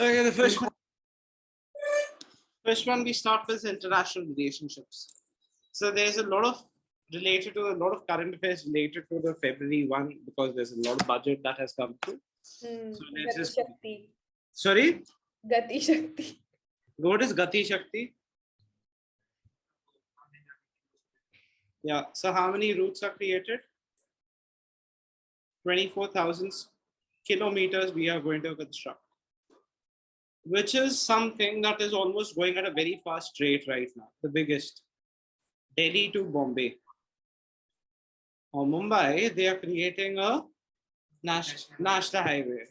Okay, the first one we start with international relationships. So there's a lot of related to a lot of current affairs related to the February one because there's a lot of budget that has come through. So let's just sorry. Gati Shakti. What is Gati Shakti? Yeah. So how many routes are created? 24,000 kilometers we are going to construct, which is something that is almost going at a very fast rate right now. The biggest, Delhi to Bombay or Mumbai, they are creating a national highway.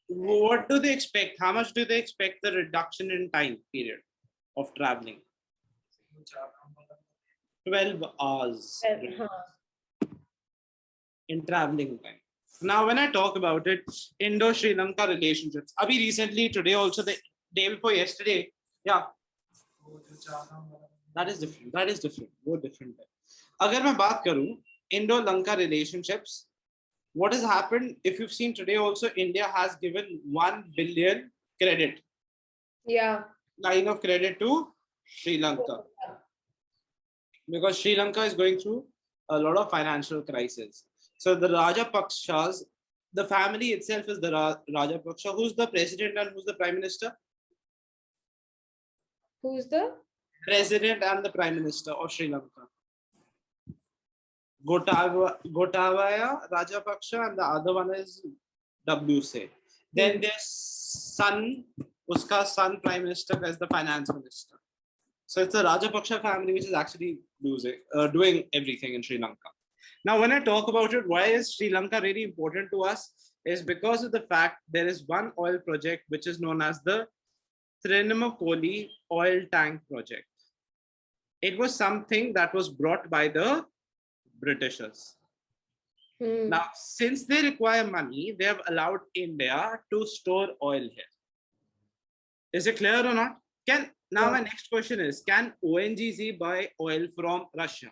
What do they expect? How much do they expect the reduction in time period of traveling? 12 hours in traveling time. Now, when I talk about it, Indo-Sri Lanka relationships. Abhi recently, today also, the day before yesterday, yeah. That is different. That is different. बहुत different. अगर मैं बात करूं Indo-Lanka relationships, what has happened? If you've seen today also, India has given 1 billion credit. Yeah. Line of credit to Sri Lanka. Because Sri Lanka is going through a lot of financial crisis. So the Rajapakshas, the family itself is the Rajapaksha. Who's the president and who's the prime minister? Who's the president and the prime minister of Sri Lanka? Gotabaya Rajapaksa, and the other one is WC. Then their son, uska son prime minister as the finance minister. So it's the Rajapaksa family which is actually doing everything in Sri Lanka. Now, when I talk about it, why is Sri Lanka really important to us? Is because of the fact there is one oil project which is known as the Trincomalee oil tank project. It was something that was brought by the Britishers. Now, since they require money, they have allowed India to store oil here. Is it clear or not? My next question is, can ONGC buy oil from Russia?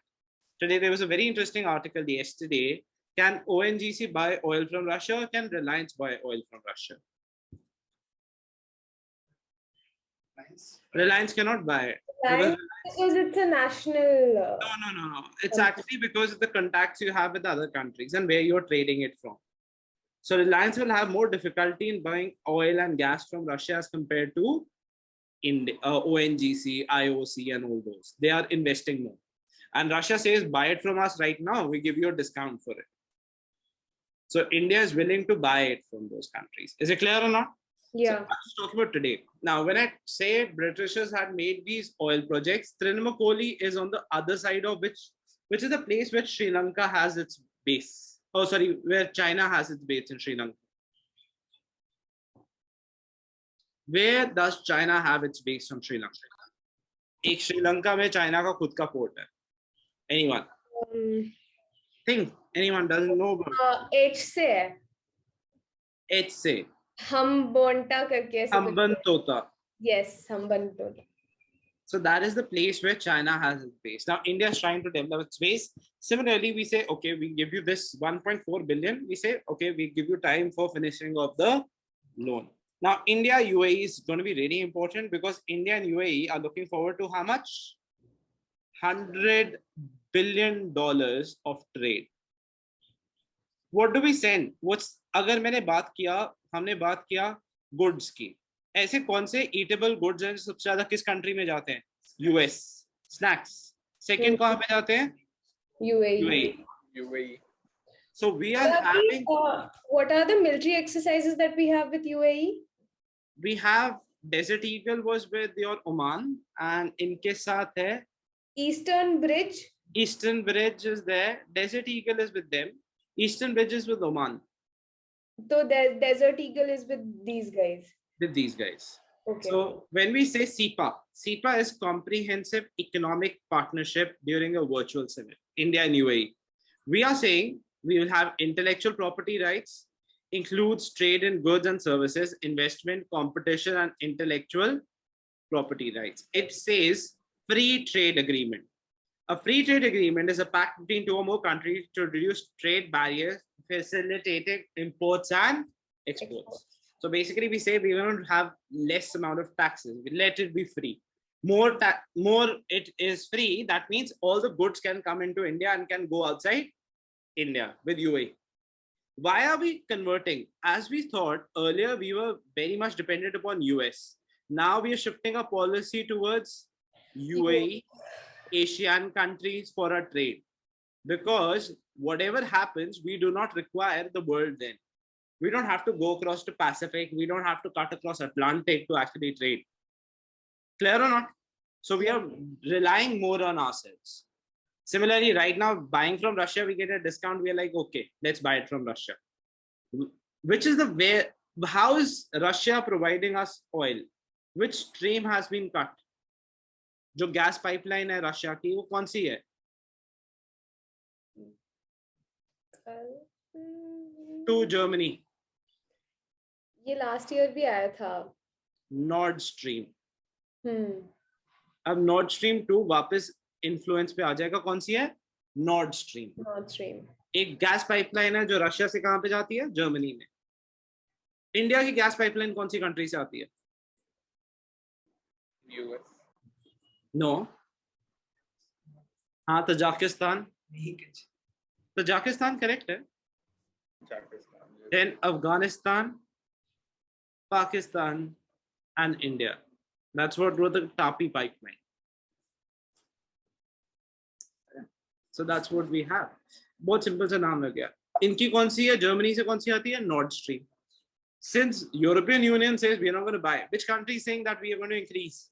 Today, there was a very interesting article yesterday. Can ONGC buy oil from Russia or can Reliance buy oil from Russia? Reliance cannot buy it. Because it's a national... No. It's actually because of the contacts you have with other countries and where you're trading it from. So Reliance will have more difficulty in buying oil and gas from Russia as compared to ONGC, IOC and all those. They are investing more. And Russia says, buy it from us right now. We give you a discount for it. So India is willing to buy it from those countries. Is it clear or not? Yeah. So I'm just talking about today. Now, when I say Britishers had made these oil projects, Trincomalee is on the other side of which is the place where Sri Lanka has its base. Oh, sorry, where China has its base in Sri Lanka. Where does China have its base from Sri Lanka? एक Sri Lanka में China का खुद का port है. Anyone? Think. Anyone doesn't know about H से. H से. Hambantota करके. Hambantota. Yes, Hambantota. So that is the place where China has its base. Now India is trying to develop its base. Similarly, we say, okay, we give you this 1.4 billion. We say, okay, we give you time for finishing of the loan. Now India UAE is going to be really important because India and UAE are looking forward to how much? $100 billion of trade. What do we send? अगर मैंने बात किया, हमने बात किया goods की. ऐसे कौन से eatable goods हैं सबसे ज़्यादा किस country में जाते हैं? US. Snacks. Second कहाँ पे जाते हैं? UAE. So we are having. What are the military exercises that we have with UAE? We have Desert Eagle was with your Oman, and इनके साथ है Eastern Bridge. Eastern Bridge is there. Desert Eagle is with them. Eastern Bridge is with Oman. So the Desert Eagle is with these guys. With these guys. Okay. So when we say CEPA is Comprehensive Economic Partnership during a virtual summit, India and UAE. We are saying we will have intellectual property rights, includes trade in goods and services, investment, competition, and intellectual property rights. It says free trade agreement. A free trade agreement is a pact between two or more countries to reduce trade barriers, facilitating imports and exports. So basically, we say we want to have less amount of taxes. We let it be free. More it is free. That means all the goods can come into India and can go outside India with UAE. Why are we converting? As we thought earlier, we were very much dependent upon US. Now we are shifting our policy towards UAE, Asian countries for our trade. Because whatever happens, we do not require the world then. We don't have to go across to Pacific. We don't have to cut across Atlantic to actually trade. Clear or not? So we are relying more on ourselves. Similarly, right now, buying from Russia, we get a discount. We are like, okay, let's buy it from Russia. Which is the way, how is Russia providing us oil? Which stream has been cut? जो gas pipeline है Russia की, वो कौन सी है? To Germany. ये last year भी आया था. Nord Stream. अब Nord Stream 2 वापस influence पे आ जाएगा. कौन सी है? Nord Stream. Nord Stream. एक गैस पाइपलाइन है जो रशिया से कहां पे जाती है? जर्मनी में. इंडिया की गैस पाइपलाइन कौन सी कंट्री से आती है? यूएस. नो. हाँ, तजाकिस्तान. तजाकिस्तान करेक्ट है. Then Afghanistan, Pakistan, and India. That's what wrote the Tapi pipeline. So that's what we have. बहुत simple सा नाम लग गया. इनकी कौन सी है? जर्मनी से कौन सी आती है? Nord Stream. Since European Union says we are not going to buy, which country is saying that we are going to increase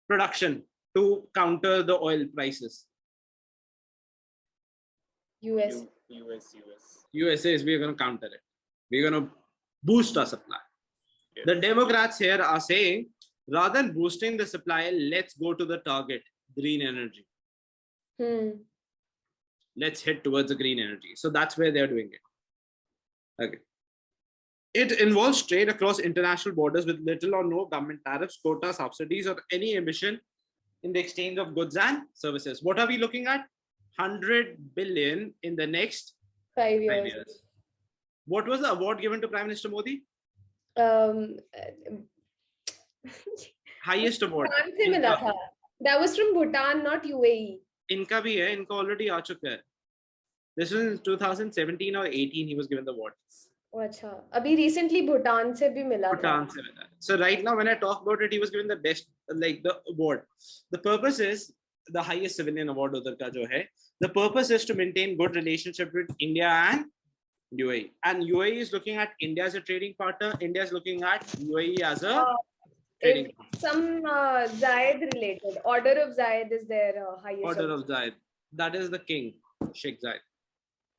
production to counter the oil prices? US. US says we are going to counter it. We're going to boost our supply. Yes. The Democrats here are saying, rather than boosting the supply, let's go to the target, green energy. Let's head towards the green energy. So that's where they're doing it. Okay. It involves trade across international borders with little or no government tariffs, quotas, subsidies, or any emission in the exchange of goods and services. What are we looking at? 100 billion in the next 5 years. What was the award given to Prime Minister Modi? Highest award. Bhutan से मिला था. That was from Bhutan, not UAE. इनका भी है, इनका already आ चुका है. This was in 2017 or 18 he was given the award. Oh, अच्छा. अभी recently Bhutan से भी मिला था. Bhutan से मिला. So right now when I talk about it, he was given the best, like the award. The purpose is the highest civilian award उधर का जो है. The purpose is to maintain good relationship with India and UAE. And UAE is looking at India as a trading partner. India is looking at UAE as a trading partner. Some Zayed related. Order of Zayed is their highest. Order of Zayed. That is the king, Sheikh Zayed.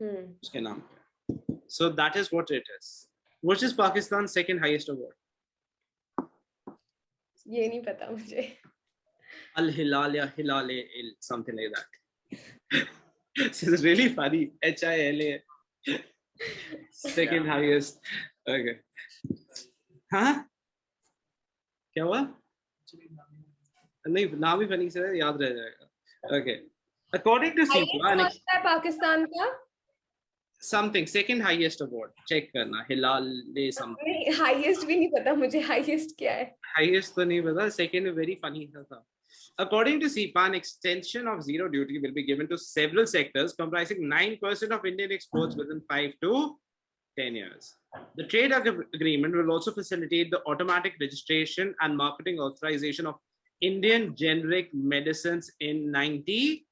उसके नाम पे. So that is what it is. Which is Pakistan's second highest award? ये नहीं पता मुझे. Al Hilal ya Hilale, something like that. This is really funny. HILA. Second highest. Okay. हाँ? क्या हुआ? नहीं, नाम भी funny से याद रह जाएगा. Okay. According to CIPA, Pakistan का? Something second highest award. Check करना. Hilal something. Highest भी नहीं पता मुझे. Highest क्या है? Highest तो नहीं पता. Second is very funny था. According to CIPA, an extension of zero duty will be given to several sectors comprising 9% of Indian exports within 5 to 10 years. The trade agreement will also facilitate the automatic registration and marketing authorization of Indian generic medicines in 90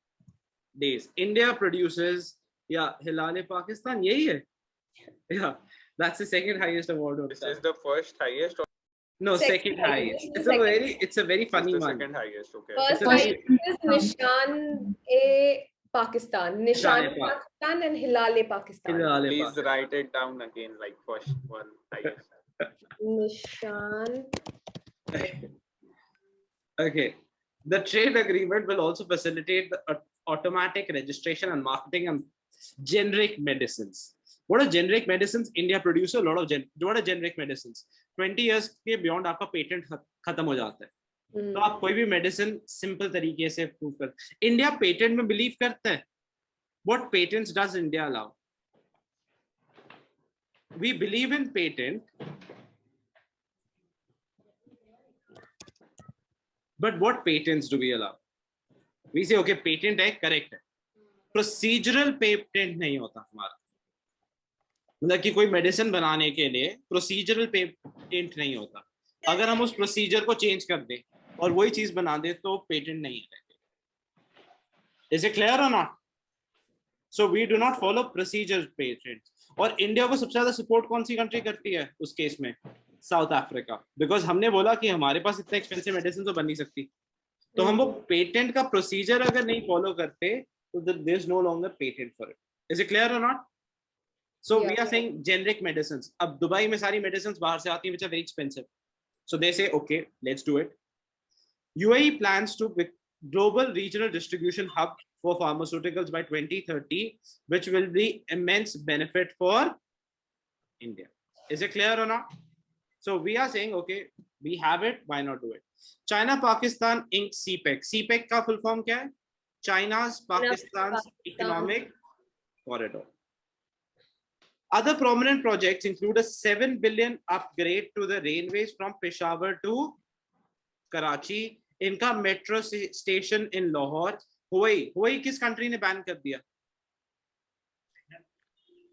days. India produces, Hilal Pakistan, yahi hai? Yeah, that's the second highest award. This is the first highest. No, second highest. It's a very funny one. Second highest, okay. First highest is Nishan-e-Pakistan. Nishan-e-Pakistan and Hilal-e-Pakistan. Please write it down again, like first one highest. Nishan. Okay. The trade agreement will also facilitate the automatic registration and marketing of generic medicines. What are generic medicines? India produces a lot of what are generic medicines? 20 years के beyond आपका patent खत्म हो जाता है. तो आप कोई भी medicine simple तरीके से prove कर. India patent में believe करता है. What patents does India allow? We believe in patent But what patents do we allow? We say okay, patent है, correct है. Procedural patent नहीं होता हमारा. मतलब कि कोई मेडिसिन बनाने के लिए प्रोसीजरल पेटेंट नहीं होता. अगर हम उस प्रोसीजर को चेंज कर दें और वही चीज बना दे तो पेटेंट नहीं है. Is it clear or not? So we do not follow procedure patents. और इंडिया को सबसे ज्यादा सपोर्ट कौन सी कंट्री करती है उस केस में? South Africa. बिकॉज हमने बोला कि हमारे पास इतना एक्सपेंसिव मेडिसिन तो बन नहीं सकती, तो हम वो पेटेंट का प्रोसीजर अगर नहीं फॉलो करते तो there is no longer patent for it. Is it clear और not? So we are saying generic medicines. अब दुबई में सारी medicines बाहर से आती हैं which are very expensive. So they say okay, let's do it. UAE plans to be global regional distribution hub for pharmaceuticals by 2030, which will be immense benefit for India. Is it clear or not? So we are saying okay, we have it, why not do it? China Pakistan Inc. CPEC. CPEC का full form क्या है? China's Pakistan's Economic Corridor. Other prominent projects include a 7 billion upgrade to the railways from Peshawar to Karachi, इनका metro station इन लाहौर. हुआई किस country ने ban कर दिया?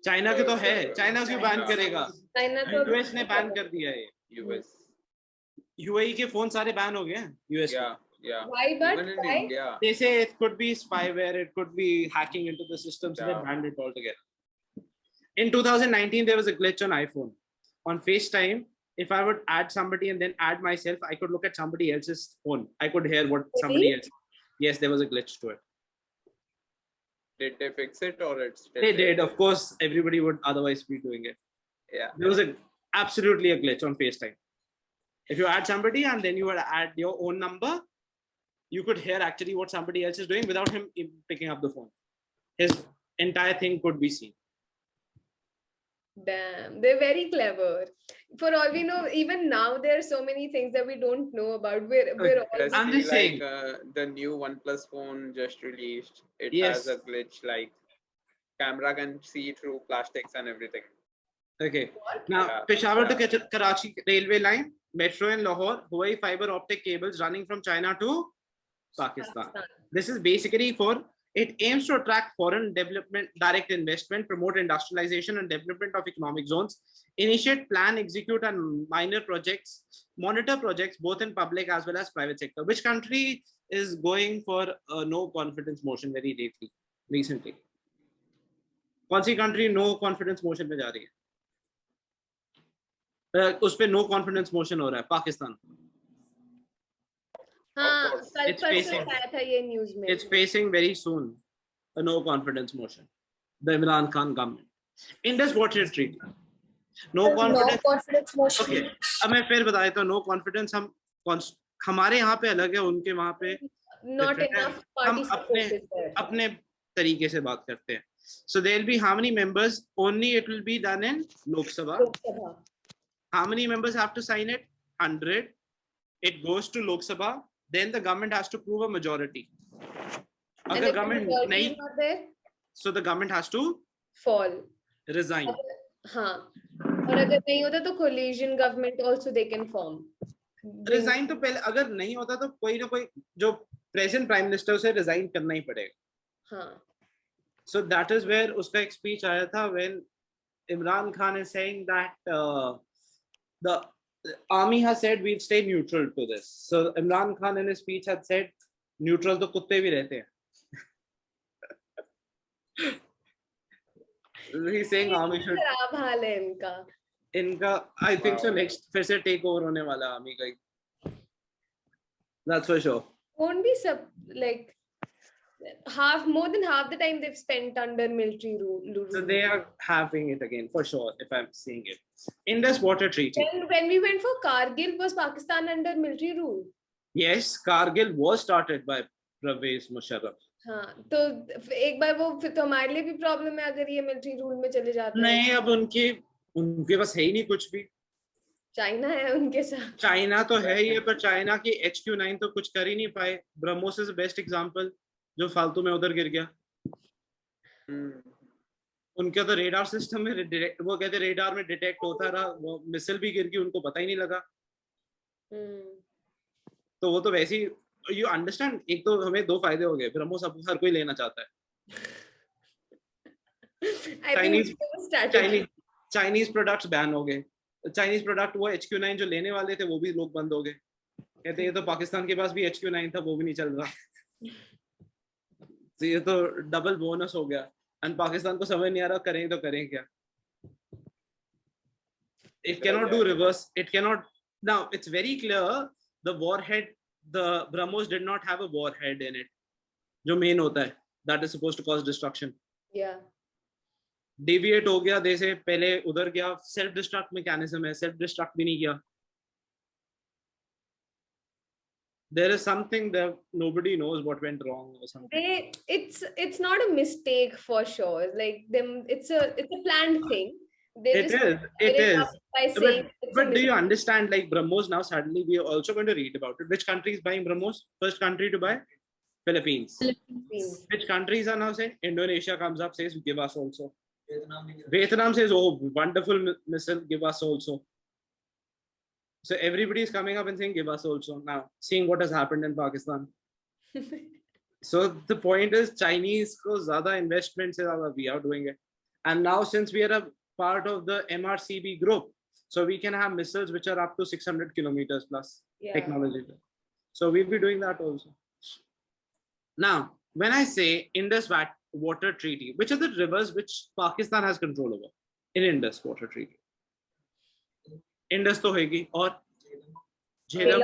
China के तो है. चाइना क्यों बैन करेगा? यूएस ने बैन कर दिया है. यूएई के फोन सारे बैन हो गए हैं यूएस में. Yeah. Why? But Even in why? India. They say it could be spyware, it could be hacking into the system, so they banned it altogether. In 2019, there was a glitch on iPhone. On FaceTime, if I would add somebody and then add myself, I could look at somebody else's phone. I could hear what somebody else. Yes, there was a glitch to it. Did they fix it or it's still They there? did. Of course, everybody would otherwise be doing it. Yeah. There was absolutely a glitch on FaceTime. If you add somebody and then you would add your own number, you could hear actually what somebody else is doing without him picking up the phone. His entire thing could be seen. Damn, they're very clever. For all we know, even now there are so many things that we don't know about. We're all Just I'm see, just saying. the new OnePlus phone just released. It Yes. has a glitch, like camera can see through plastics and everything. Okay. Now, Yeah. Peshawar Yeah. to Karachi railway line, metro in Lahore, Huawei fiber optic cables running from China to Pakistan. This is basically for, it aims to attract foreign development, direct investment, promote industrialization and development of economic zones, initiate, plan, execute and minor projects, monitor projects both in public as well as private sector. Which country is going for a no confidence motion very recently? कौन सी country no confidence motion पे जा रही है? उस पे no confidence motion हो रहा है. पाकिस्तान. हाँ, course. कल It's परसों facing- आया था ये न्यूज़ में. It's facing very soon a no confidence motion. The Imran Khan government. Indus Water Treaty. No confidence. No confidence motion. Okay. अब मैं फिर बता देता हूँ. No confidence हमारे यहाँ पे अलग है, उनके वहाँ पे Not different है. enough हम party support is there. अपने तरीके से बात करते हैं. So there will be how many members? Only it will be done in Lok Sabha. Lok Sabha. How many members have to sign it? 100. It goes to Lok Sabha. Then the government has to prove a majority. And अगर if the government majority नहीं, is not there, so the government has to fall. resign. हाँ, और अगर नहीं होता तो coalition government also they can form. Resign तो पहले, अगर नहीं होता तो कोई ना कोई जो present prime minister उसे resign करना ही पड़ेगा. हाँ. So that is where उसका एक speech आया था when Imran Khan is saying that the army has said we'll stay neutral to this. So Imran Khan in his speech had said neutral तो कुत्ते भी रहते हैं. He's saying army should. खराब हाल है इनका. I think so Wow. next फिर से take over होने वाला army का. That's for sure. Won't be like more than half the time they've spent under military rule. So they are having it again for sure if I'm seeing it. Indus Water Treaty. When we went for Kargil, was Pakistan under military rule? Yes, Kargil was started by Pervez Musharraf. हाँ, तो एक बार वो फिर तो हमारे लिए भी problem है अगर ये मिलिट्री रूल में चले जाते हैं. नहीं, अब उनके पास है ही नहीं कुछ भी. चाइना है उनके साथ. चाइना तो है ही है, पर चाइना की HQ9 तो कुछ कर ही नहीं पाए. ब्रह्मोस इज बेस्ट एग्जांपल जो फालतू में उधर गिर गया. उनके तो रेडार सिस्टम में वो कहते रेडार में डिटेक्ट होता रहा, वो मिसाइल भी गिर गई, उनको पता ही नहीं लगा. तो वो तो वैसे ही you understand, एक तो हमें दो फायदे हो गए, ब्रह्मोस अब हर कोई लेना चाहता है। I think Chinese it's a strategy. Chinese products ban हो गए, चाइनीज प्रोडक्ट वो HQ9 जो लेने वाले थे वो भी लोग बंद हो गए, कहते ये तो पाकिस्तान के पास भी HQ9 था वो भी नहीं चल रहा, तो ये तो डबल बोनस हो गया। एंड पाकिस्तान को समझ नहीं आ रहा करें तो करें क्या। It cannot do reverse, it cannot, now it's very clear the warhead, the BrahMos did not have a warhead in it जो main होता है, that is supposed to cause destruction. Yeah. Deviate हो गया, जैसे पहले उधर गया, self destruct mechanism है, self destruct भी नहीं किया। There is something that nobody knows what went wrong or something. It's not a mistake for sure. Like them, it's a planned thing. They It just is, cover it is. up by saying it's a But do you mistake. understand, like BrahMos now suddenly we are also going to read about it. Which country is buying BrahMos? First country to buy? Philippines. Philippines. Which countries are now saying? Indonesia comes up, says give us also. Vietnam says, oh, wonderful missile, give us also. So everybody is coming up and saying give us also. Now seeing what has happened in Pakistan. So the point is Chinese ko zyada investment se zyada we are doing it. And now since we are a part of the MRCB group, so we can have missiles which are up to 600 kilometers plus technology. So we'll be doing that also. Now, when I say Indus Water Treaty, which are the rivers which Pakistan has control over in Indus Water Treaty? Indus तो होगी और Jhelum,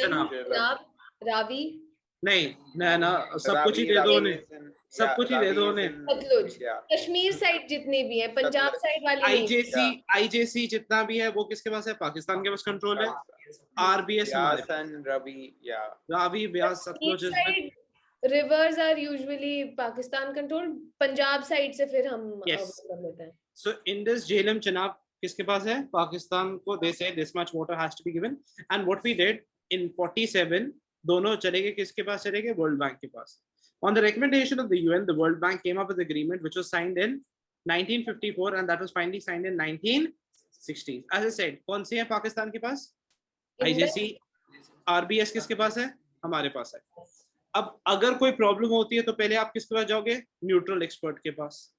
Chenab, Ravi, नहीं ना सब कुछ ही दे दो उन्हें, सब कुछ ही दे दो उन्हें। Satluj, Kashmir side जितने भी हैं, Punjab side वाली नहीं। IJC जितना भी है वो किसके पास है? पाकिस्तान के पास कंट्रोल है। RBS हमारे पास। Ravi, Beas, Sutlej rivers are usually Pakistan controlled. Punjab side से फिर हम कर लेते हैं। So Indus, Jhelum, Chenab किसके पास है? पाकिस्तान को they say this much water has to be given. And what we did in 47, दोनों चले गए किसके पास चले गए? World Bank के पास. On the recommendation of the UN, the World Bank came up with an agreement which was signed in 1954 and that was finally signed in 1960. As I said, कौन सी है पाकिस्तान के पास? IJC, RBS किसके पास है? हमारे पास है। अब अगर कोई प्रॉब्लम होती है तो पहले आप किसके पास जाओगे? न्यूट्रल एक्सपर्ट के पास।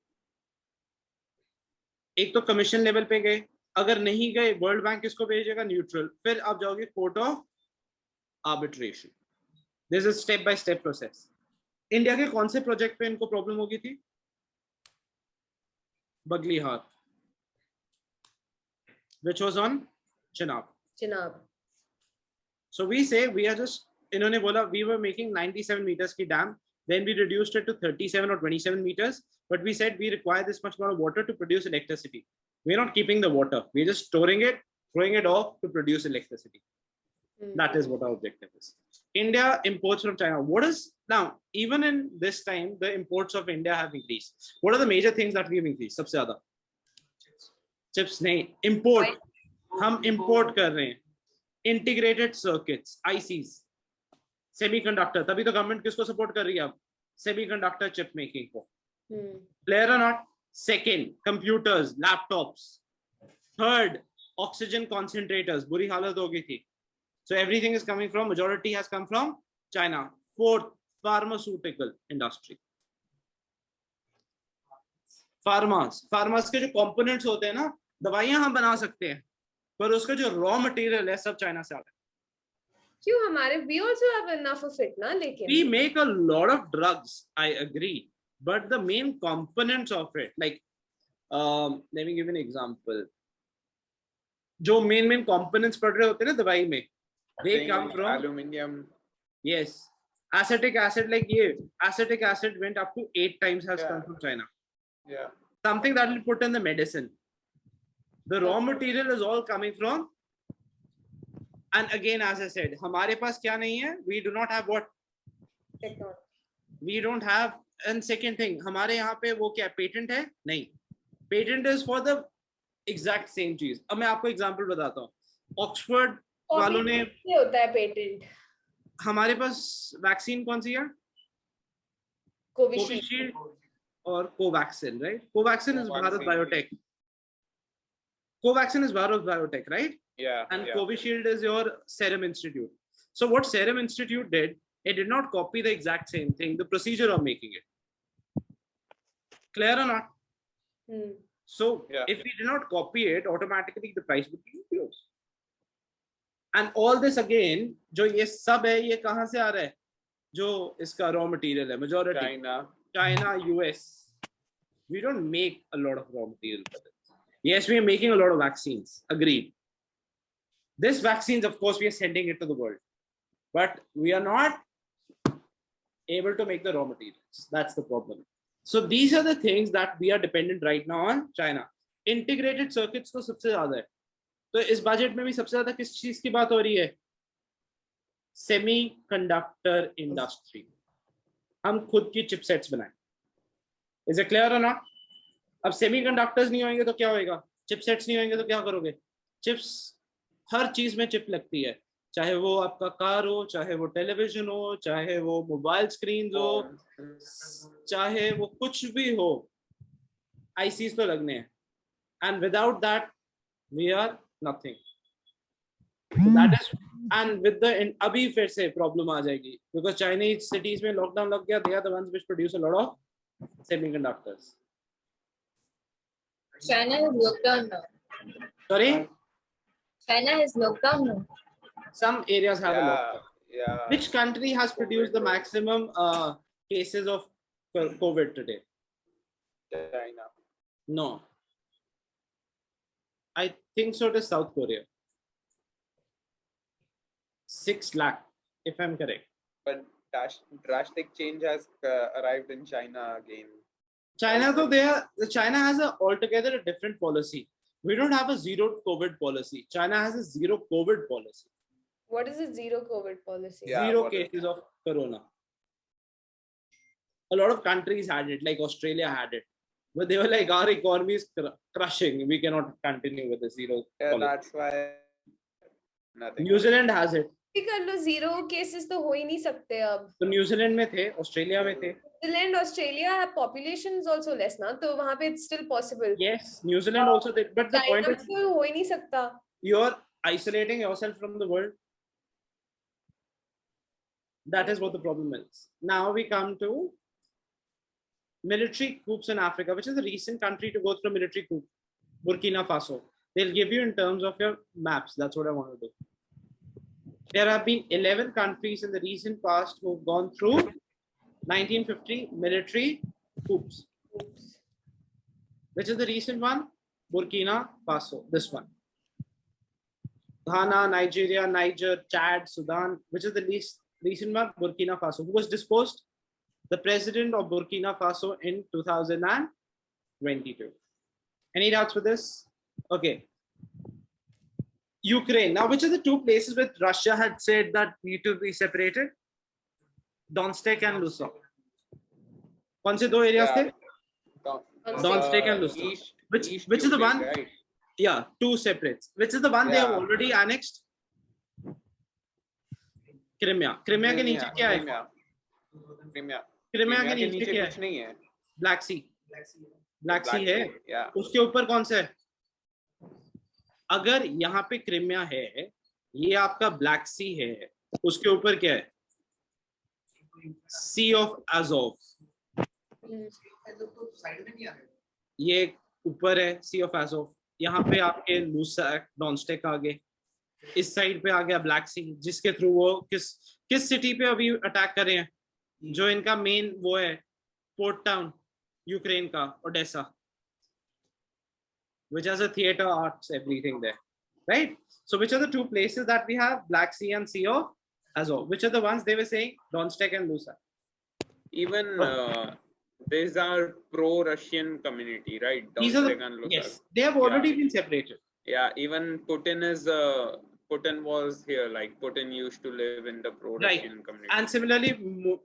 एक तो कमीशन लेवल पे गए, अगर नहीं गए वर्ल्ड बैंक किसको भेजेगा? न्यूट्रल। फिर आप जाओगे court of arbitration. This is step by step process. India के कौन से प्रोजेक्ट पे इनको प्रॉब्लम होगी थी? Baglihar, which was on Chenab. So we say we are just, इन्होंने बोला we were making 97 meters की dam, then we reduced it to 37 or 27 meters, but we said we require this much amount of water to produce electricity. We're not keeping the water, we're just storing it, throwing it off to produce electricity. That is what our objective is. India imports from China. What is now, even in this time, the imports of India have increased. What are the major things that we've increased? सबसे ज़्यादा chips नहीं, import. हम import कर रहे हैं. Integrated circuits, ICs, semiconductor. तभी तो government किसको support कर रही है अब? Semiconductor chip making को. Clear or not? Second, computers, laptops. Third, oxygen concentrators. बुरी हालत हो गई थी. So everything is coming from, majority has come from China. Fourth, pharmaceutical industry. Pharmas के जो components होते हैं ना, दवाइयां हम बना सकते हैं, पर उसका जो raw material है सब चाइना से आता है. क्यों हमारे? We also have enough of it ना, लेकिन we make a lot of drugs, I agree, but the main components of it, like let me give an example. जो main components पड़ रहे होते हैं ना दवाई में, they come from aluminium. Yes, acetic acid, like ये acetic acid went up to 8 times has come from China. Yeah, something that will put in the medicine. The raw material is all coming from, and again as I said, हमारे पास क्या नहीं है? We do not have what? technology. We don't have. And second thing, हमारे यहाँ पे वो क्या patent है? नहीं. Patent is for the exact same चीज. अब मैं आपको example बताता हूँ. Oxford वालों ने होता है patent. हमारे पास वैक्सीन कौन सी है? कोविशील्ड और Covaxin, right? Covaxin is Bharat Biotech. Covaxin is Bharat Biotech, right? Yeah. And Covishield is your Serum Institute. So what Serum Institute did, it did not copy the exact same thing, the procedure of making it. Clear or not? So if we do not copy it, automatically the price would be reduced. And all this again, जो ये सब है, ये कहाँ से आ रहा है? जो इसका raw material है, majority. China, US. We don't make a lot of raw material for this. Yes, we are making a lot of vaccines. Agreed. This vaccines, of course, we are sending it to the world, but we are not able to make the raw materials. That's the problem. So these are the things that we are dependent right now on China. Integrated circuits तो सबसे ज़्यादा है. तो इस budget में भी सबसे ज़्यादा किस चीज़ की बात हो रही है? Semiconductor industry. हम खुद की chipsets बनाएं. Is it clear or not? अब semiconductors नहीं होंगे तो क्या होएगा? Chipsets नहीं होंगे तो क्या करोगे? Chips, हर चीज में चिप लगती है, चाहे वो आपका कार हो, चाहे वो टेलीविजन हो, चाहे वो मोबाइल स्क्रीन हो, चाहे वो कुछ भी हो, आईसीज तो लगने हैं. And without that, we are nothing. So that is, and with the अभी फिर से problem आ जाएगी, because Chinese cities में lockdown लग गया. They are the ones which produce a lot of semiconductors. China is locked down now. Sorry? China is locked down now. Some areas have a lockdown. Yeah. Which country has produced the maximum cases of COVID today? China. No. I think so. It is South Korea. 6 lakh, if I'm correct. But drastic change has arrived in China again. China, though, China has altogether a different policy. We don't have a zero COVID policy. China has a zero COVID policy. What is a zero COVID policy? Yeah, Zero what is cases of corona. A lot of countries had it, like Australia had it. But they were like, our economy is crushing. We cannot continue with the zero policy. That's why nothing. New Zealand has it. कर लो, zero cases तो हो ही नहीं सकते अब. तो New Zealand में थे, Australia में थे. New Zealand, Australia population is also less ना, तो वहाँ पे it's still possible. Yes, New Zealand also did, but the point is, तो हो ही नहीं सकता. you're isolating yourself from the world. That is what the problem is. Now we come to military coups in Africa, which is a recent country to go through a military coup. Burkina Faso. They'll give you in terms of your maps. That's what I want to do. There have been 11 countries in the recent past who've gone through 1950 military coups. Which is the recent one? Burkina Faso, this one. Ghana, Nigeria, Niger, Chad, Sudan. Which is the least recent one? Burkina Faso. Who was disposed? The president of Burkina Faso in 2022. Any doubts with this? Okay. Ukraine. Now, which are the two places where Russia had said that need to be separated? Donetsk and Luhansk. कौन से दो areas थे? Donetsk and Luhansk. Which is the one? Right? Yeah, two separates. Which is the one they have already annexed? Crimea. Crimea के नीचे क्या है? Crimea के नीचे क्या कुछ नहीं है. Black Sea. Black Sea है. Yeah. उसके ऊपर कौन सा है? अगर यहाँ पे क्रिमिया है, ये आपका ब्लैक सी है, उसके ऊपर क्या है? सी ऑफ अज़ोव. ये ऊपर है सी ऑफ अज़ोव. यहाँ पे आपके लूसाक, डॉनस्टेक आ गए. इस साइड पे आ गया ब्लैक सी, जिसके थ्रू वो किस सिटी पे अभी अटैक कर रहे हैं? जो इनका मेन वो है पोर्ट टाउन यूक्रेन का, Odesa, which has a theater, arts, everything there, right? So which are the two places that we have? Black Sea and Sea of Azov. Which are the ones they were saying? Donetsk and Luhansk. Even these are pro-Russian community, right? These are the, and Luhansk. yes, they have already been separated. Yeah, even Putin is Putin was here. Like Putin used to live in the pro-Russian community. And similarly,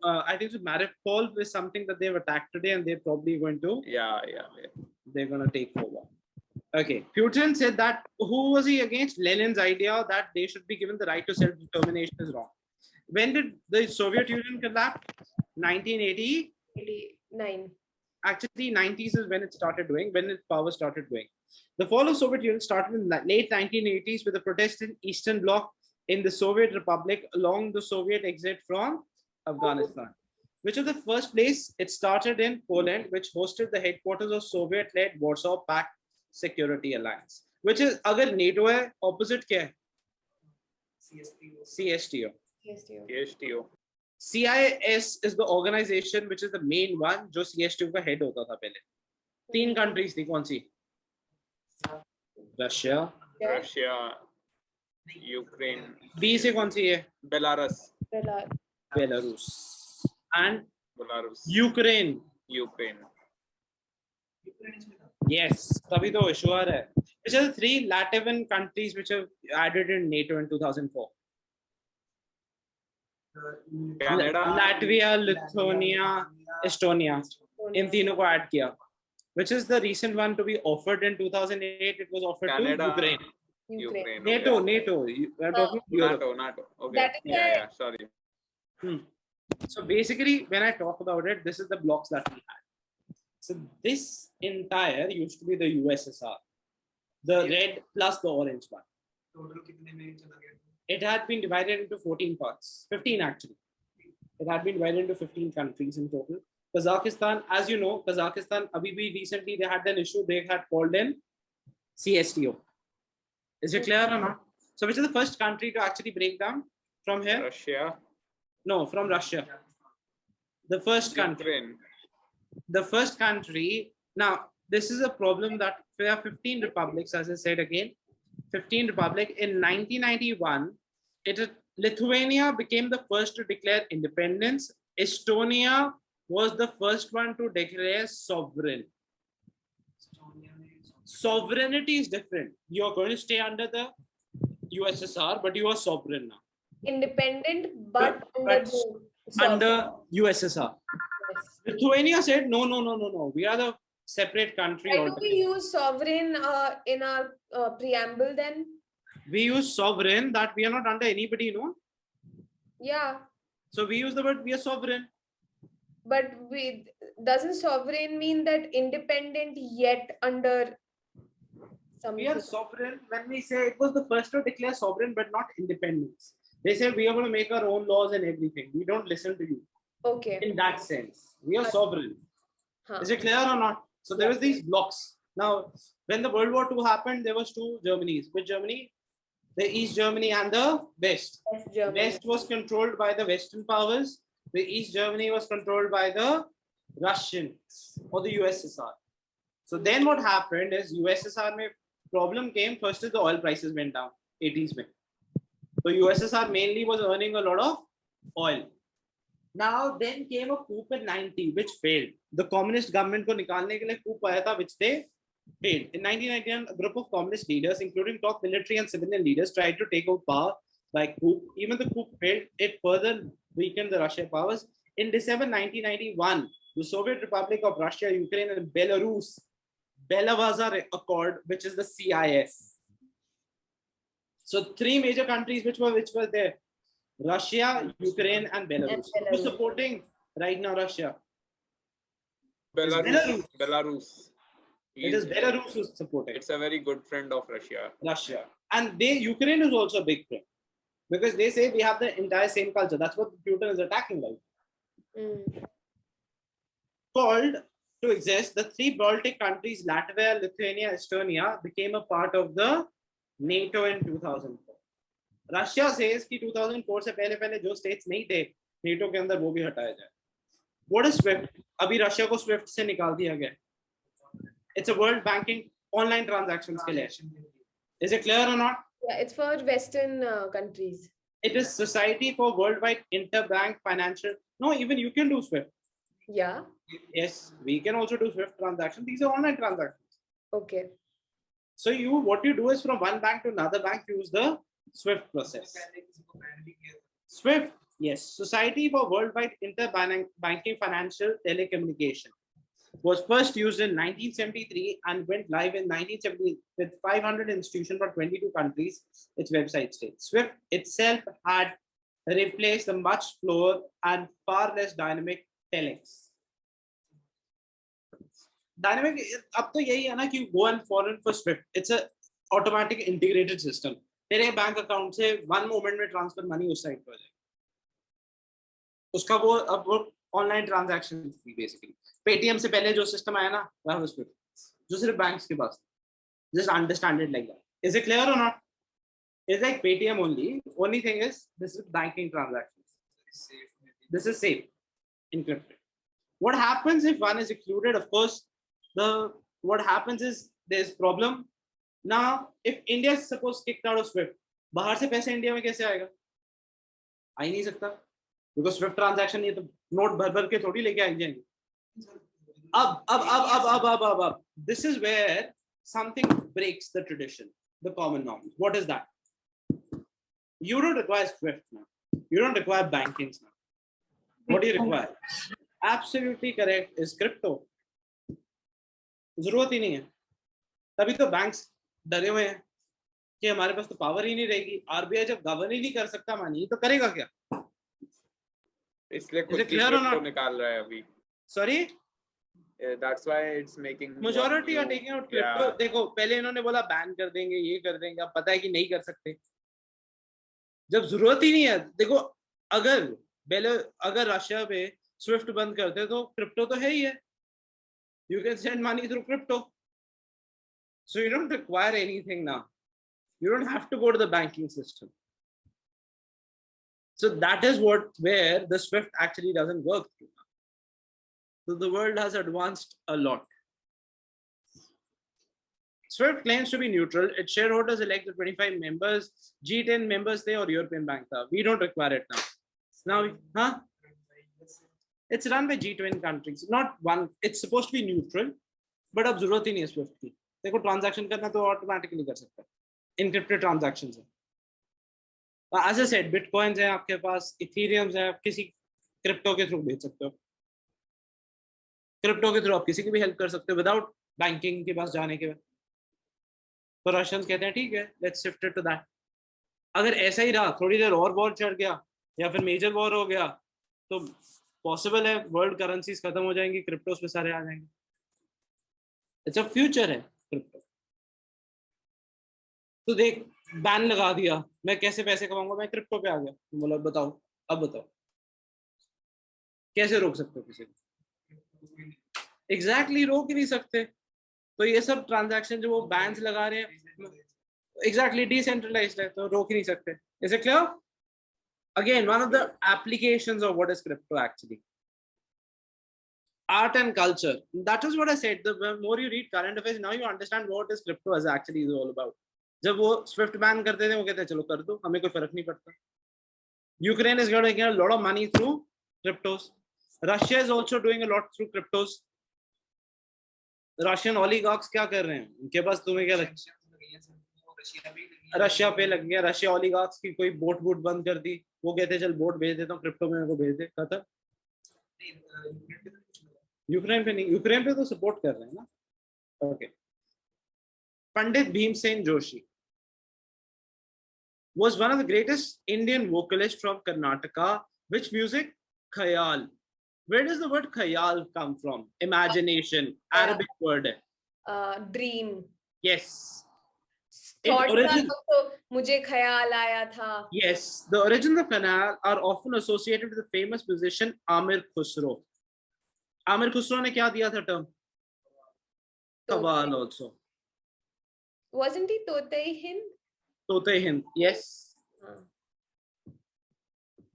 I think Mariupol is something that they've attacked today, and they're probably going to. Yeah. They're going to take over. Okay, Putin said that who was he against? Lenin's idea that they should be given the right to self-determination is wrong. When did the Soviet Union collapse? 1989. Actually, 90s is when it started doing, when its power started doing. The fall of Soviet Union started in the late 1980s with the protest in Eastern Bloc in the Soviet Republic along the Soviet exit from Afghanistan. Which was the first place? It started in Poland, which hosted the headquarters of Soviet-led Warsaw Pact Security Alliance. Which is, अगर NATO है, opposite क्या है? CSTO. CSTO. CIS is the organization which is the main one, जो CSTO का head होता था पहले. 3 countries थी कौन सी? Russia. Ukraine. B से कौन सी है? Belarus. Belarus. And Belarus. Ukraine. Yes, तभी तो sure है. Which are the 3 Latvian countries which have added in NATO in 2004? Canada. Latvia, Lithuania, Estonia. इन तीनों को add किया. Which is the recent one to be offered in 2008? It was offered Canada. to Ukraine. Ukraine. NATO. Okay. We are talking Europe. NATO. Okay. That is Yeah. Sorry. So basically, when I talk about it, this is the blocks that we had. So this entire used to be the USSR, the red plus the orange one. It had been divided into 14 parts, 15 actually. It had been divided into 15 countries in total. Kazakhstan, as you know, Kazakhstan, abhi bhi recently they had an issue. They had called in CSTO. Is it clear or not? So which is the first country to actually break down from here? Russia. No, from Russia. The first country. Ukraine. The first country. Now, this is a problem that there are 15 republics, as I said again. 15 republic. In 1991, Lithuania became the first to declare independence. Estonia was the first one to declare sovereign. Sovereignty is different. You are going to stay under the USSR, but you are sovereign now. Independent, but under USSR. Yes. Lithuania said, no. We are the separate country. Why do we use sovereign in our preamble then? We use sovereign, that we are not under anybody, no? Yeah, So we use the word we are sovereign. but doesn't sovereign mean that independent yet under something? We are sovereign when we say it was the first to declare sovereign, but not independence. They say we are going to make our own laws and everything. We don't listen to you. Okay. In that sense, we are sovereign. Huh. Is it clear or not? So there was these blocks. Now, when the World War II happened, there was 2 Germanys. Which Germany? The East Germany and the West. West Germany. West was controlled by the Western powers. The East Germany was controlled by the Russians or the USSR. So then what happened is USSR mein problem came. First is the oil prices went down 80s mein. So USSR mainly was earning a lot of oil. Now then came a coup in 90 which failed. The communist government ko nikalne ke liye coup aaya tha which they failed. In 1991, a group of communist leaders, including top military and civilian leaders, tried to take out power by coup. Even the coup failed. It further weakened the Russian powers. In December 1991, the Soviet Republic of Russia, Ukraine, and Belarus, Belavaza Accord, which is the CIS. So 3 major countries which were there: Russia, Ukraine, and Belarus. Who's supporting right now Russia? Belarus. It is Belarus who's supporting. It's a very good friend of Russia. And Ukraine is also a big friend because they say we have the entire same culture. That's what Putin is attacking like. Called to exist, the 3 Baltic countries, Latvia, Lithuania, Estonia, became a part of the NATO in 2004. Russia says कि 2004 से पहले जो states नहीं थे NATO के अंदर वो भी हटाया जाए. What is SWIFT? अभी रशिया को SWIFT से निकाल दिया गया. It's a world banking online transactions के लिए. Is it clear or not? Yeah, it's for Western countries. It is Society for Worldwide Interbank Financial. No, even you can do SWIFT. Yeah. Yes, we can also do SWIFT transactions. These are online transactions. Okay. So what you do is from one bank to another bank, use the SWIFT process. SWIFT, yes, Society for Worldwide Interbanking Financial Telecommunication, was first used in 1973 and went live in 1970 with 500 institutions from 22 countries. Its website states SWIFT itself had replaced the much slower and far less dynamic telex. Dynamic, अब तो यही है ना कि go and foreign for SWIFT. It's a automatic integrated system. तेरे bank account से 1 moment में transfer money उस साइड पे हो जाएगा, उसका वो अब वो ऑनलाइन ट्रांजैक्शन थी बेसिकली। पेटीएम से पहले जो सिस्टम आया ना वह उस पे जो सिर्फ बैंक्स के पास, just understand it like that. Is it clear or not? It's like Paytm only. Only thing is this is banking transactions. This is safe, encrypted. What happens if one is excluded? Of course, what happens is there's problem. Now, if India is suppose kicked out of SWIFT, बाहर से पैसे India में कैसे आएगा? आ ही नहीं सकता, because SWIFT transaction ये तो नोट भर के थोड़ी लेके आ जाएंगे. अब this is where something breaks the tradition, the common norms. What is that? You don't require SWIFT now. You don't require bankings now. What do you require? Absolutely correct is crypto. जरूरत ही नहीं है. तभी तो banks डरे हुए हैं कि हमारे पास तो पावर ही नहीं रहेगी. आरबीआई जब गवर्न ही नहीं कर सकता मनी तो करेगा क्या? इसलिए खुद की क्रिप्टो निकाल रहा है अभी. Sorry? That's why it's making majority are taking out crypto. Yeah. देखो पहले इन्होंने बोला बैन कर देंगे, ये कर देंगे, अब पता है कि नहीं कर सकते जब जरूरत ही नहीं है. देखो अगर रशिया पे स्विफ्ट बंद करते तो क्रिप्टो तो है ही है. You can send money through crypto, so you don't require anything now. You don't have to go to the banking system. So that is where the SWIFT actually doesn't work through. So the world has advanced a lot. SWIFT claims to be neutral. Its shareholders elect the 25 members, G10 members they or European Bank. We don't require it now. It's run by G20 countries. Not one. It's supposed to be neutral, but अब जरूरत ही नहीं है SWIFT की. देखो transaction करना तो automatically कर सकता है. Encrypted transactions है. As I said, bitcoins है आपके पास, ethereums है, आप किसी crypto के through भेज सकते हो. क्रिप्टो के थ्रू आप किसी की भी हेल्प कर सकते हो विदाउट बैंकिंग के पास जाने के बाद. तो रशियंस कहते हैं ठीक है, let's shift it to that. अगर ऐसा ही रहा, थोड़ी देर और वॉर चढ़ गया या फिर मेजर वॉर हो गया तो पॉसिबल है वर्ल्ड करेंसीज खत्म हो जाएंगी, क्रिप्टोस पे सारे आ जाएंगे. इट्स अ फ्यूचर है क्रिप्टो. तो देख बैन लगा दिया, मैं कैसे पैसे कमाऊंगा? मैं क्रिप्टो पे आ गया. बोला बताओ, अब बताओ कैसे रोक सकते हो किसी को? एग्जैक्टली रोक ही नहीं सकते. तो ये सब ट्रांजैक्शन जो वो बैंस लगा रहे हैं एग्जैक्टली डिसेंट्रलाइज्ड है, तो रोक ही नहीं सकते. Is it clear? Again one of the applications of what is crypto actually. Art and culture. That is what I said. The more you read current affairs, now you understand what is crypto as actually is all about. जब वो Swift ban करते थे वो कहते हैं चलो कर दो, हमें कोई फर्क नहीं पड़ता. Ukraine is getting a lot of money through cryptos. Russia is also doing a lot through cryptos. Russian oligarchs क्या कर रहे हैं? उनके पास तुम्हें क्या लगता है? रशिया पे लग गया. रशिया oligarchs की कोई बोट बंद कर दी, वो कहते चल बोट भेज देता हूँ क्रिप्टो में, मेरे को भेज दे. खत्म. यूक्रेन पे नहीं, यूक्रेन पे तो सपोर्ट कर रहे हैं ना. Okay. Pandit Bhimsen Joshi was one of the greatest Indian vocalists from Karnataka. Which music? Khayal. Where does the word khayal come from? Imagination. Arabic word. Dream. Yes. Thought तो मुझे ख्याल आया था. Yes. The origins of khayal are often associated with the famous musician Amir Khusro. Amir Khusro ने क्या दिया था term? Qawwal also. Wasn't he Tote Hind? तोते हिंद. यस.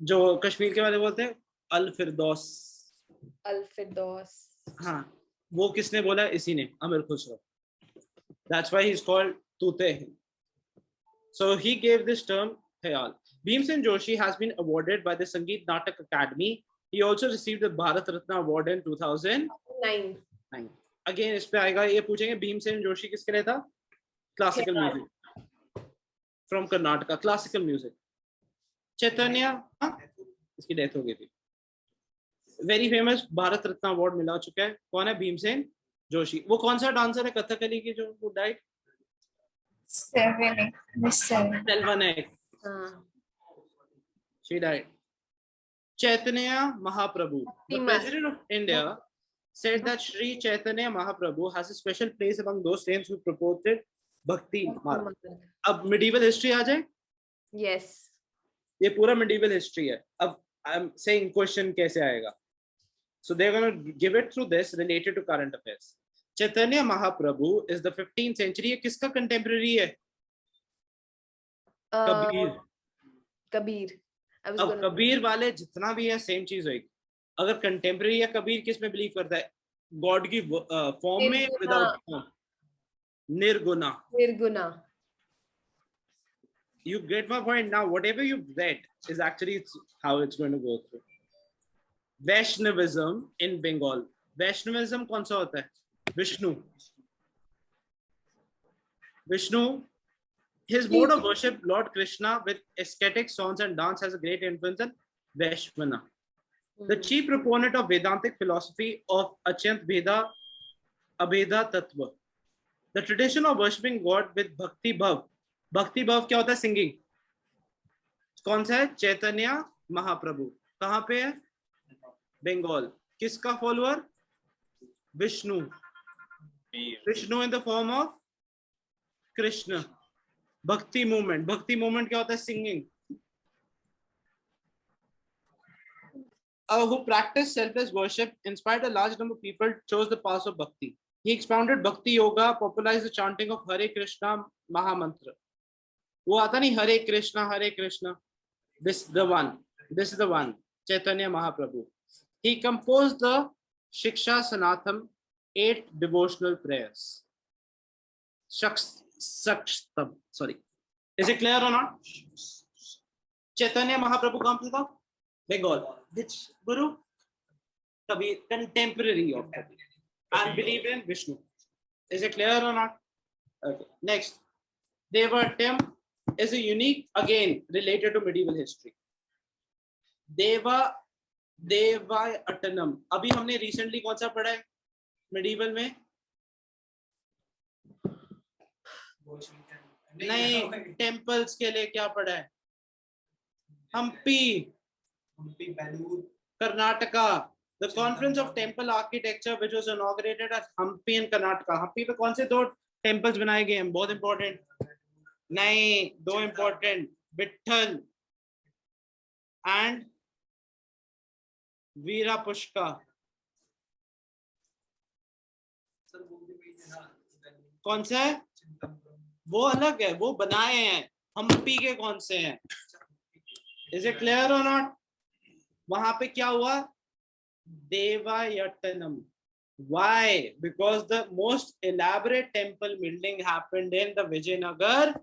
जो कश्मीर के बारे में बोलते हैं अल फिरदौस. हाँ, वो किसने बोला? इसी ने, अमीर Khusro. That's why he's called तोते Hind. So he gave this term ख्याल. Bhimsen Joshi has been awarded by the Sangeet Natak Academy. He also received the Bharat Ratna Award in 2009. Again इस पे आएगा, ये पूछेंगे भीमसेन जोशी किसके लिए था? Classical music. From Karnataka, classical music. चैतन्य, इसकी डेथ हो गई थी. Very famous Bharat Ratna award मिला चुका है. कौन है? भीमसेन जोशी. वो कौन सा डांसर है कथकली की जो वो died? सेल्वनेक. She died. Chaitanya Mahaprabhu, the president of India, said that Sri Chaitanya Mahaprabhu has a special place among those saints who purported भक्ति मार्ग। अब मिडिवल हिस्ट्री आ जाए, Yes. ये पूरा मिडिवल हिस्ट्री है। अब आई एम सेइंग क्वेश्चन कैसे आएगा, so they're going to give it through this related to current affairs. Chaitanya Mahaprabhu is the 15th century, ये किसका contemporary है? कबीर। Kabir. I was अब gonna. कबीर वाले जितना भी है सेम चीज होगी। अगर कंटेम्प्रेरी या कबीर किस में बिलीव करता है? गॉड की फॉर्म में, Nirguna. Without form, Nirguna. Nirguna. You get my point now. Whatever you've read is actually how it's going to go through. Vaishnavism in Bengal. Vaishnavism कौन सा होता है? Vishnu. Vishnu, his mode of worship, Lord Krishna, with ascetic songs and dance, has a great influence on Vaishvana. The chief proponent of Vedantic philosophy of Achant Veda, Abheda Tattva. The tradition of worshipping God with Bhakti Bhav. Bhakti Bhav क्या होता है? Singing. कौन सा है? चैतन्य महाप्रभु। कहाँ पे है? बंगाल। किसका follower? Vishnu. Vishnu in the form of Krishna. भक्ति मूवमेंट। भक्ति मूवमेंट क्या होता है? Singing. Who practiced selfless worship, inspired a large number of people, chose the path of bhakti. He expounded bhakti yoga, popularized the chanting of Hare Krishna Mahamantra. वो आता नहीं Hare Krishna Hare Krishna. This is the one. This is the one. Chaitanya Mahaprabhu. He composed the Shiksha Sanatam, 8 devotional prayers. Sakstam. Sorry. Is it clear or not? Chaitanya Mahaprabhu कहाँ पे था? Bengal. Which Guru? Kabir, contemporary of Kabir, and believe in Vishnu. Is it clear or not? Okay. Next, Devatam is a unique, again related to medieval history. Devatanam. अभी हमने recently कौन सा पढ़ा है medieval में? नहीं, temples के लिए क्या पढ़ा है? Hampi, Karnataka. The Conference of Temple Architecture, which was inaugurated at Hampi in Karnataka. Hampi पे कौन से 2 temples बनाए गए हैं? बहुत important. नहीं, 2 important. विठल and वीरा पुष्का. कौन सा है? वो अलग है, वो बनाए हैं। हम्पी के कौन से हैं? Is it clear or not? वहां पे क्या हुआ? Devayatanam. Why? Because the most elaborate temple building happened in the Vijayanagar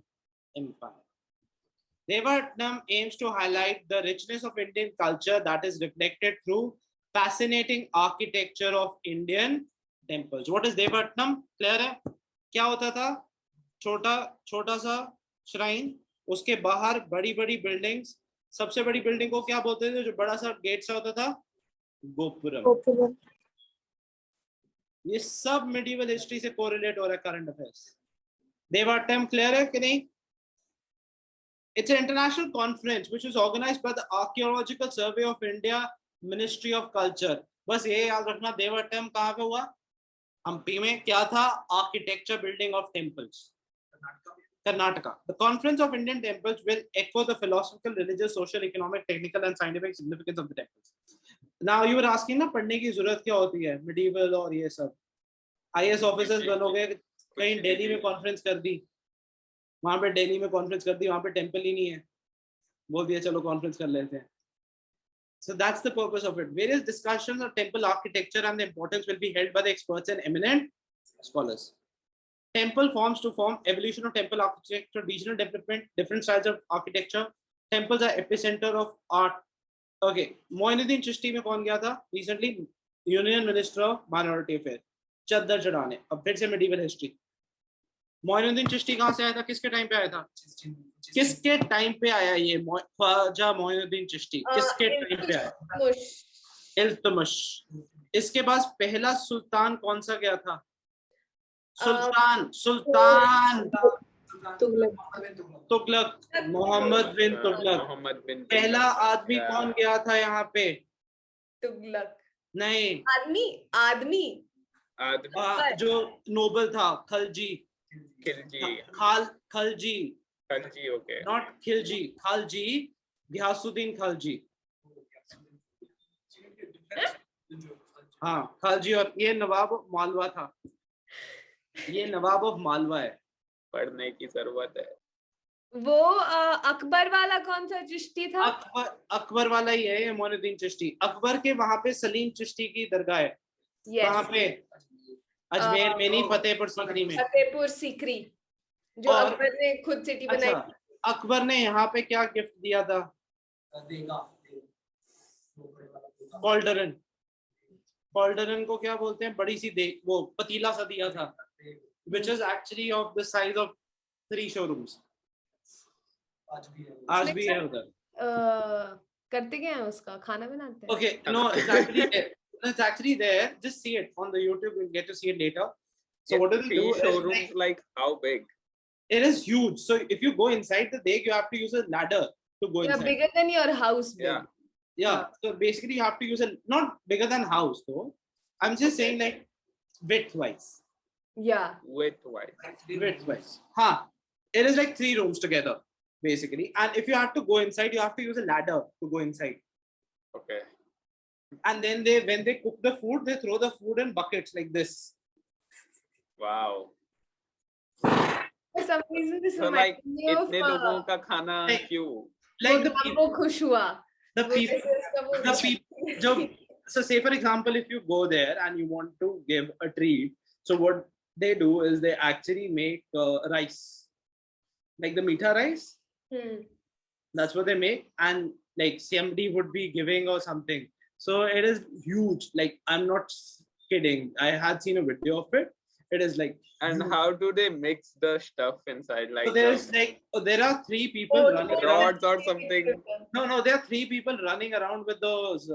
Empire. Devayatanam aims to highlight the richness of Indian culture that is reflected through fascinating architecture of Indian temples. What is Devayatanam? Clear है? क्या होता था? छोटा सा shrine, उसके बाहर बड़ी बड़ी बिल्डिंग्स। सबसे बड़ी बिल्डिंग को क्या बोलते थे? जो बड़ा सा गेट सा होता था? गोपुरम। ये सब medieval हिस्ट्री से कोरिलेट हो रहा है करंट अफेयर्स। देवाटम क्लियर है कि नहीं? It's an international conference which was organized by the Archaeological Survey of India, Ministry of Culture. बस ये याद रखना, देवाटम कहाँ पे हुआ? हम्पी में। क्या था? Architecture building of temples, Karnataka. The Conference of Indian Temples will echo the philosophical, religious, social, economic, technical and scientific significance of the temples. Now you were asking ना, पढ़ने की जरूरत क्या होती है medieval और ये सब? IAS ऑफिसर्स बनोगे, कहीं दिल्ली में कॉन्फ्रेंस कर दी, वहां पे दिल्ली में कॉन्फ्रेंस कर दी, वहां पे टेम्पल ही नहीं है, बोल दिया चलो कॉन्फ्रेंस कर लेते हैं. So that's the purpose of it. Various discussions on temple architecture and the importance will be held by the experts and eminent scholars. Temple forms to form, evolution of temple architecture, regional development, different styles of architecture. Temples are epicenter of art. Okay, Moinuddin Chishti में कौन गया था recently? Union Minister of Minority Affairs. चद्दर चढ़ाने. अब फिर से medieval history. Moinuddin Chishti कहाँ से आया था? किसके टाइम पे आया था? किसके टाइम पे आया ये ख्वाजा मोइनुद्दीन चिश्ती? किसके टाइम पे आया? इल्तुतमिश. इसके पास पहला सुल्तान कौन सा गया था? सुल्तान तुगलक, मोहम्मद बिन तुगलक. पहला आदमी कौन गया था यहाँ पे? तुगलक नहीं, आदमी जो नोबल था, Khalji. Khilji. Khalji, Khalji, okay. not Khilji. Khalji, Ghiyasuddin Khalji. हाँ, खालजी, और ये नवाब ऑफ मालवा था, ये नवाब ऑफ मालवा है। पढ़ने की जरूरत है। वो अकबर वाला कौन सा चिश्ती था? अकबर वाला ही है ये, मोइनुद्दीन चिश्ती। अकबर के वहां पे सलीम चिश्ती की दरगाह है। कहाँ पे? अजमेर में नहीं, फतेहपुर सीकरी में। फतेहपुर सीकरी, जो और अकबर ने खुद सिटी बनाई। अच्छा, अकबर ने यहाँ पे क्या गिफ्ट दिया था? कॉल्डरन। कॉल्डरन को क्या बोलते हैं? बड़ी सी देग, वो पतीला सा दिया था, which is actually of the size of 3 showrooms. आज भी है उधर। करते क्या है उसका? खाना बनाते हैं? Okay, no, it's actually there. It's actually there. Just see it on the YouTube. You'll get to see it later. So what do they do? Showrooms like how big? It is huge. So if you go inside the deg, you have to use a ladder to go inside. Bigger than your house. Yeah. Yeah. So basically, you have to use a, not bigger than house though. I'm just saying like width wise. Yeah. Width wise. Width wise. Huh. It is like 3 rooms together, basically. And if you have to go inside, you have to use a ladder to go inside. Okay. And then when they cook the food, they throw the food in buckets like this. Wow. For some reason, this So like, इतने लोगों का खाना क्यों? Like the people, खुश हुआ. The people. So say for example, if you go there and you want to give a treat, so what they do is they actually make rice, like the meetha rice. That's what they make, and like somebody would be giving or something. So it is huge. Like, I'm not kidding. I had seen a video of it. It is like. And how do they mix the stuff inside? Like, so there's there are 3 people running rods or something. No, there are 3 people running around with those.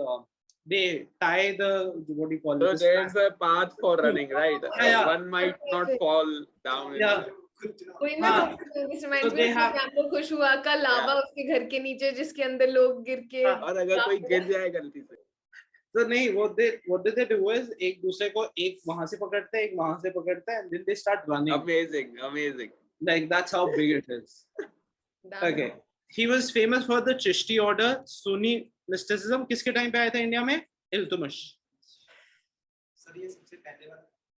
They tie the, what do you call it? So there's a path for running, right? Yeah. One might not fall down. Yeah. This reminds me of खुश हुआ का लावा उसके घर के नीचे, जिसके अंदर लोग गिर के, और अगर कोई गिर जाए गलती से तो नहीं, what did they do is एक दूसरे को एक वहां से पकड़ते हैं, एक वहां से पकड़ते हैं, and then they start running. Amazing. Like that's how big it is. Okay. He was famous for the Chishti order, Sunni mysticism. किसके टाइम पे आया था इंडिया में? Iltutmish.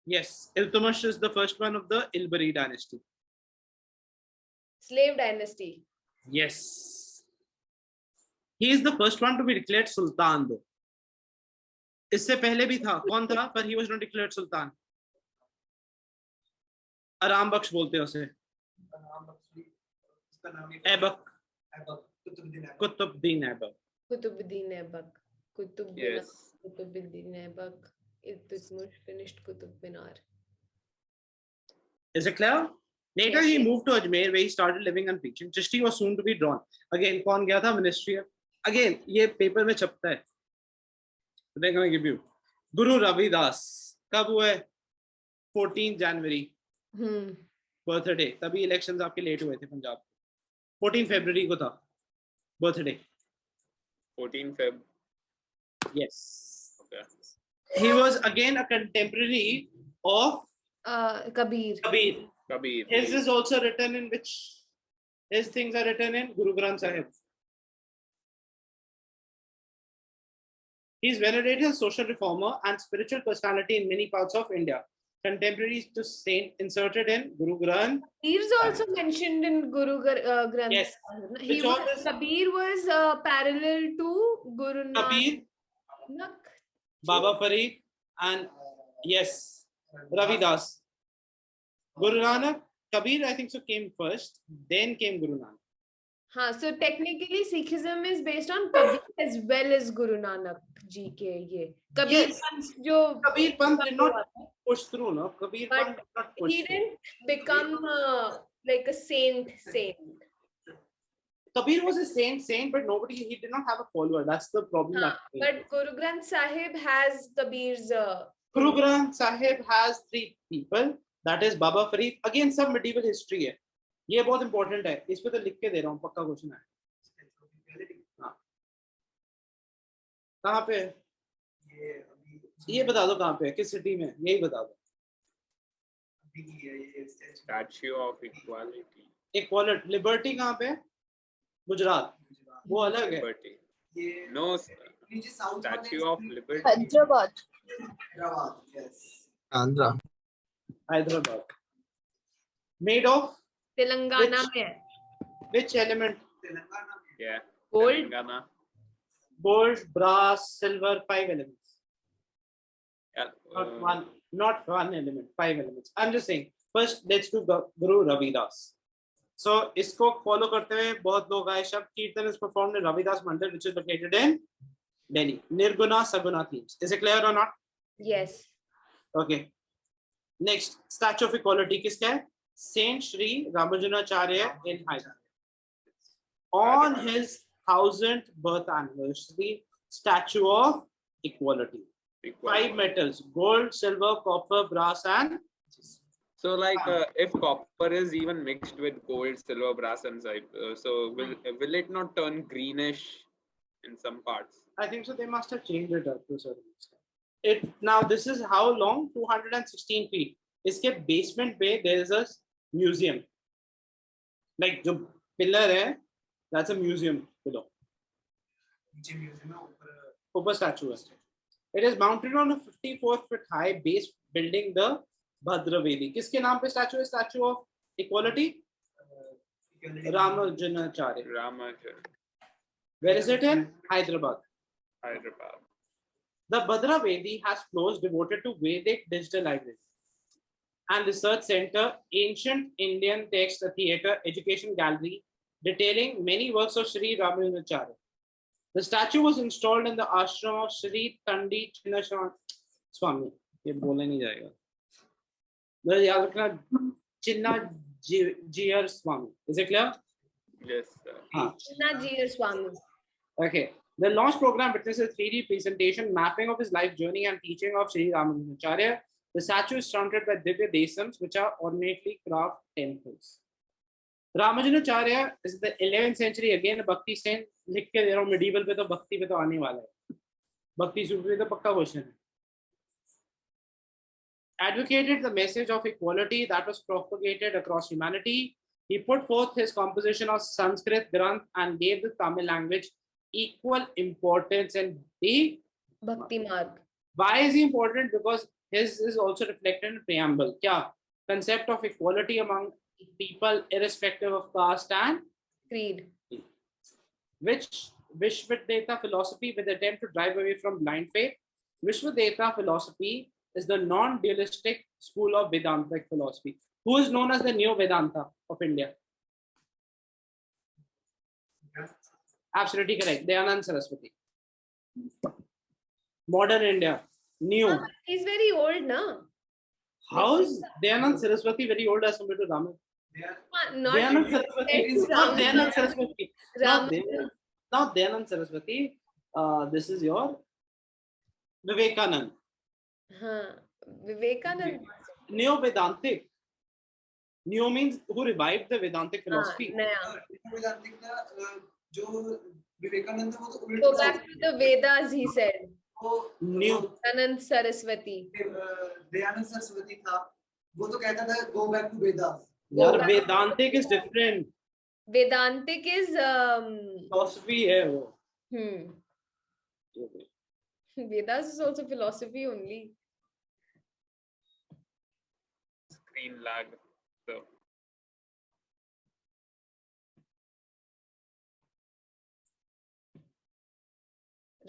Yes, Iltutmish is the first one of the Ilbari dynasty. Slave dynasty. Yes. He is the first one to be declared sultan though. इससे पहले भी था, कौन था? पर he was not declared sultan. आराम बख्श बोलते हैं उसे. Aibak. Qutubuddin Aibak. Kutubuddin Aibak. Yes. Kutubuddin Aibak. Iltutmish finished Qutub Minar. Is it clear? Later he moved to Ajmer where he started living and preaching. Chishti was soon to be drawn. Again, कौन गया था? Ministry. Again, ये paper में छपता है. They're going to give you. Guru Ravidas. कब हुआ है? 14 January. Birthday. तभी elections आपके late हुए थे पंजाब. 14 February को था. Birthday. 14 Feb. Yes. Okay. He was again a contemporary of Kabir. His is also written in which? His things are written in Guru Granth Sahib. He is venerated as social reformer and spiritual personality in many parts of India. Contemporaries to Saint inserted in Guru Granth. Kabir is also mentioned in Guru Granth. Yes. Kabir was parallel to Guru Kabir, Nanak, Baba Farid, and yes, Ravidas. Guru Nanak, Kabir, I think so came first, then came Guru Nanak. So technically Sikhism is based on Kabir as well as Guru Nanak ji ke ye. Kabir Pant did not push through, no? Kabir but Pant did not push he through. didn't become like a saint. Kabir was a saint, but he did not have a follower. That's the problem. But Guru Granth Sahib has Kabir's. Guru Granth Sahib has 3 people. That is Baba Farid. Again, some medieval history है. ये बहुत important है. इस पे तो लिख के दे रहा हूँ, पक्का क्वेश्चन है. कहाँ पे? ये बता दो कहाँ पे? किस सिटी में? यही बता दो. Statue of Equality. Equality, liberty कहाँ पे? गुजरात. वो अलग है. Liberty. No, Statue of Liberty. Hyderabad. Andhra. Hyderabad. Made of Telangana में है. which element? Yeah. Gold. Telangana. Gold, brass, silver, 5 elements. Yeah. Not one element, 5 elements. I'm just saying. First, let's do Guru Ravidas. So, इसको follow करते हुए बहुत लोग आए. शब्द कीर्तन is performed in Ravidas Mandir, which is located in Delhi. Nirguna Saguna themes. Is it clear or not? Yes. Okay. Next, Statue of Equality किसका है? Saint Shri Ramanujacharya in Hyderabad. On his 1000th birth anniversary, Statue of Equality. 5 metals: gold, silver, copper, brass, and So, like, if copper is even mixed with gold, silver, brass, and so will it not turn greenish in some parts? I think so. They must have changed it up to a certain extent. Now this is how long? 216 feet. इसके basement पे there is a museum. Like जो pillar है, that's a museum below. ऊपर statue है. It is mounted on a 54-foot high base building, the Bhadra Vedi. किसके नाम पे statue है? Statue of Equality? Ramanujacharya. Where is it in? Hyderabad. Hyderabad. The Bhadra Vedi has floors devoted to Vedic digital library and research center, ancient Indian text, a theater, education gallery, detailing many works of Sri Ramanujacharya. The statue was installed in the ashram of Sri Tandi Chinnaswamy. Swami. ये बोला नहीं जाएगा. याद रखना Chinna Jiyar Swami. Is it clear? Yes, sir. Chinna Jiyar Swami. Okay. The launch program witnesses a 3D presentation mapping of his life journey and teaching of Sri Ramanujacharya. The statue is surrounded by Divya Desams, which are ornately carved temples. Ramanujacharya is the 11th century, again a Bhakti saint. लिख के दे रहा हूँ medieval पे तो भक्ति पे तो आने वाला है. भक्ति सूत्र पे तो पक्का क्वेश्चन है. Advocated the message of equality that was propagated across humanity. He put forth his composition of Sanskrit Granth and gave the Tamil language equal importance and the Bhakti Marg. Why is he important? Because his is also reflected in preamble. Kya? Concept of equality among people irrespective of caste and Creed. which Vishvadeta philosophy with attempt to drive away from blind faith. Vishvadeta philosophy is the non-dualistic school of Vedantic philosophy. Who is known as the Neo Vedanta of India? Absolutely correct. Dayanand Saraswati. Modern India. New. He's very old now. How is Dayanand Saraswati very old as compared to Raman? Not Dayanand Saraswati. It's Not Raman. Dayanand Saraswati. Raman. Not Dayanand Saraswati. This is your Vivekanand. Vivekanand. Neo Vedantic. Neo means who revived the Vedantic philosophy. Naya. Vivekananda Go back to the Vedas, he said. New. Anand Saraswati. Dayanand Saraswati था वो तो कहता था go back to Vedas. यार Vedantic is different. Vedantic is Philosophy है वो. Vedas is also philosophy only. Screen lag. So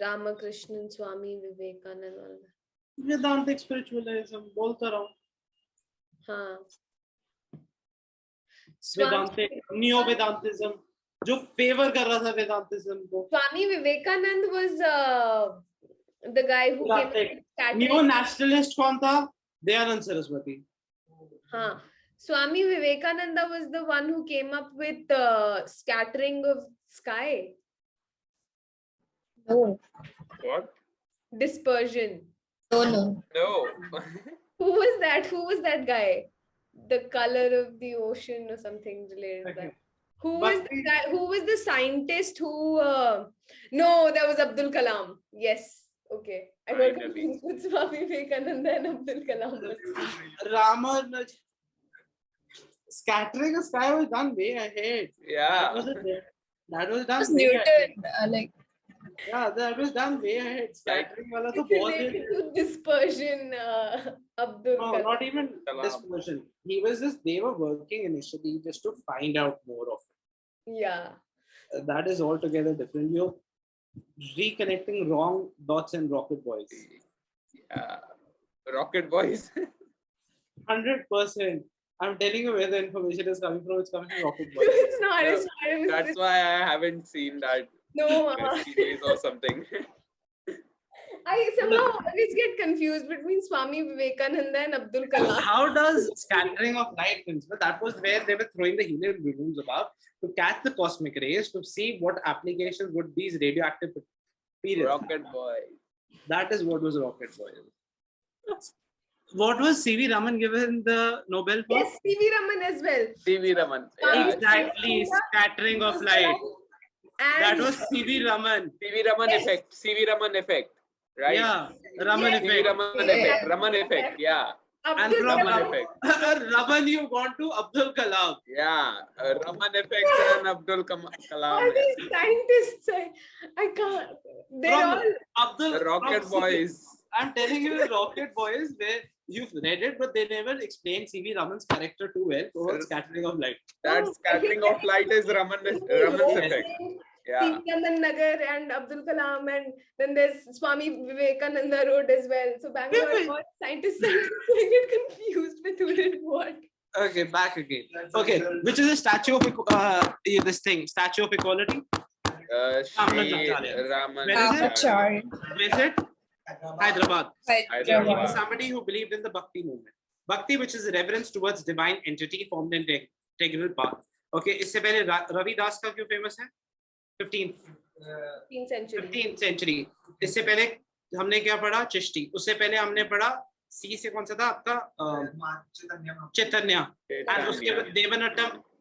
Ramakrishnan, Swami Vivekanand, all that. Vedantic spiritualism बोलता रहा हूँ. हाँ. Vedantic, Neo Vedantism जो favor कर रहा था Vedantism को. Swami Vivekanand was the guy who came up with scattering. Neo nationalist कौन था? Dayanand Saraswati. हाँ. Swami Vivekananda was the one who came up with scattering of sky. No. what? Dispersion. No. No. Who was that? Who was that guy? The color of the ocean or something related to that. Who was the guy? Who was the scientist who? No, that was Abdul Kalam. Yes. Okay. I got Finally. confused with Swami Vivekananda and Abdul Kalam. Scattering a sky was done way ahead. Yeah. That was It done was way ahead. Newton. Like, Yeah, that was done way ahead. Scattering wala to It's bahut related to dispersion, Abdul no, Kalam. not even this Kalam. version. They were working initially just to find out more of Yeah. it. That is altogether different. You're reconnecting wrong dots and rocket boys. Yeah. Rocket boys. 100%. I'm telling you where the information is coming from. It's coming from rocket boys. It's not. No, It's not. That's why I haven't seen that No, series or something. I somehow always get confused between Swami Vivekananda and Abdul Kalam. How does scattering of light principle? That was where they were throwing the helium balloons above to catch the cosmic rays to see what applications would these radioactive periods. Rocket boy. That is what was rocket boy. What was C.V. Raman given the Nobel for? Yes, C.V. Raman as well. C.V. Raman. Yeah. Exactly, scattering of light. And That was C.V. Raman. C.V. Raman Yes. effect. C.V. Raman effect. Right? Yeah, Raman Yes. C.V. effect. Raman effect. Raman effect. Yeah. And Abdul from Raman Kalam. effect. Raman, you've gone to Abdul Kalam. Yeah. Raman effect and Abdul All Kalam. these scientists, I can't. They're From all. Abdul, The Rocket from boys. I'm telling you, the Rocket Boys, where you've read it, but they never explained C.V. Raman's character too well towards scattering of light. That scattering of light is Raman's effect. Yeah. C.V. Raman Nagar and Abdul Kalam, and then there's Swami Vivekananda Road as well. So Bangalore, Wait. all scientists, I get confused with who did what. Okay, back again. Okay, which is a statue of this thing, Statue of Equality. Shri Raman. Raman. Where is it? Sorry. Where is it? Hyderabad. Hyderabad. Somebody who believed in the Bhakti movement. Bhakti, which is a reverence towards divine entity formed in integral path. Okay, इससे पहले रवि दास का क्यों famous है? 15th 15th century. 15th century. इससे पहले हमने क्या पढ़ा? चिश्ती. उससे पहले हमने पढ़ा सी से कौन सा था आपका? चैतन्य. And उसके बाद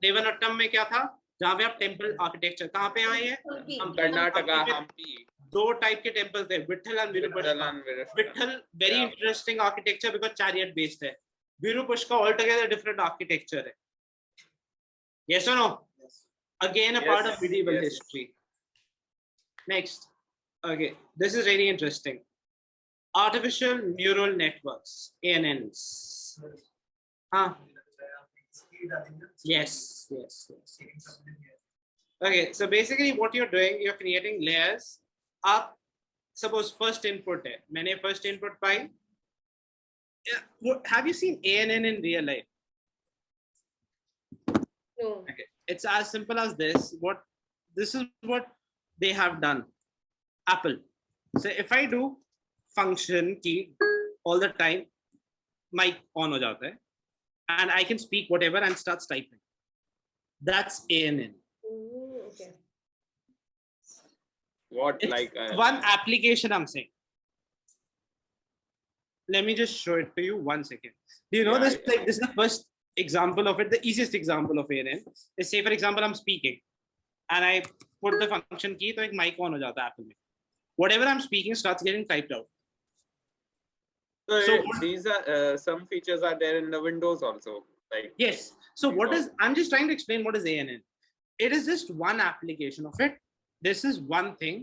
देवनट्टम में क्या था? जहाँ पे आप टेम्पल आर्किटेक्चर कहाँ पे आए हैं? कर्नाटका हम्पी. दो टाइप के टेम्पल थे, विठल एंड विरूपाक्षका. Vitthal very interesting architecture because chariot based है. विरूपाक्षका altogether different architecture है. Yes or no? Again a part of medieval history. Next. Okay, this is really interesting. Artificial neural networks, ANNs. Yes. Okay, so basically what you're doing, you're creating layers. Up, suppose first input है. मैंने first input pi. Have you seen ANN in real life? No. Okay. It's as simple as this. This is what they have done. Apple. So if I do function key all the time, mic on ho jata hai, and I can speak whatever and starts typing. That's ANN. Ooh, okay. What It's like one application I'm saying. Let me just show it to you 1 second. Do you know this? Like this is the first example of it. The easiest example of ANN is, say for example, I'm speaking and I put the function key, so mic on ho jata hai Apple mein. Whatever I'm speaking starts getting typed out. so these are some features are there in the Windows also. Like Yes. So I'm just trying to explain what is ANN. It is just one application of it. This is one thing.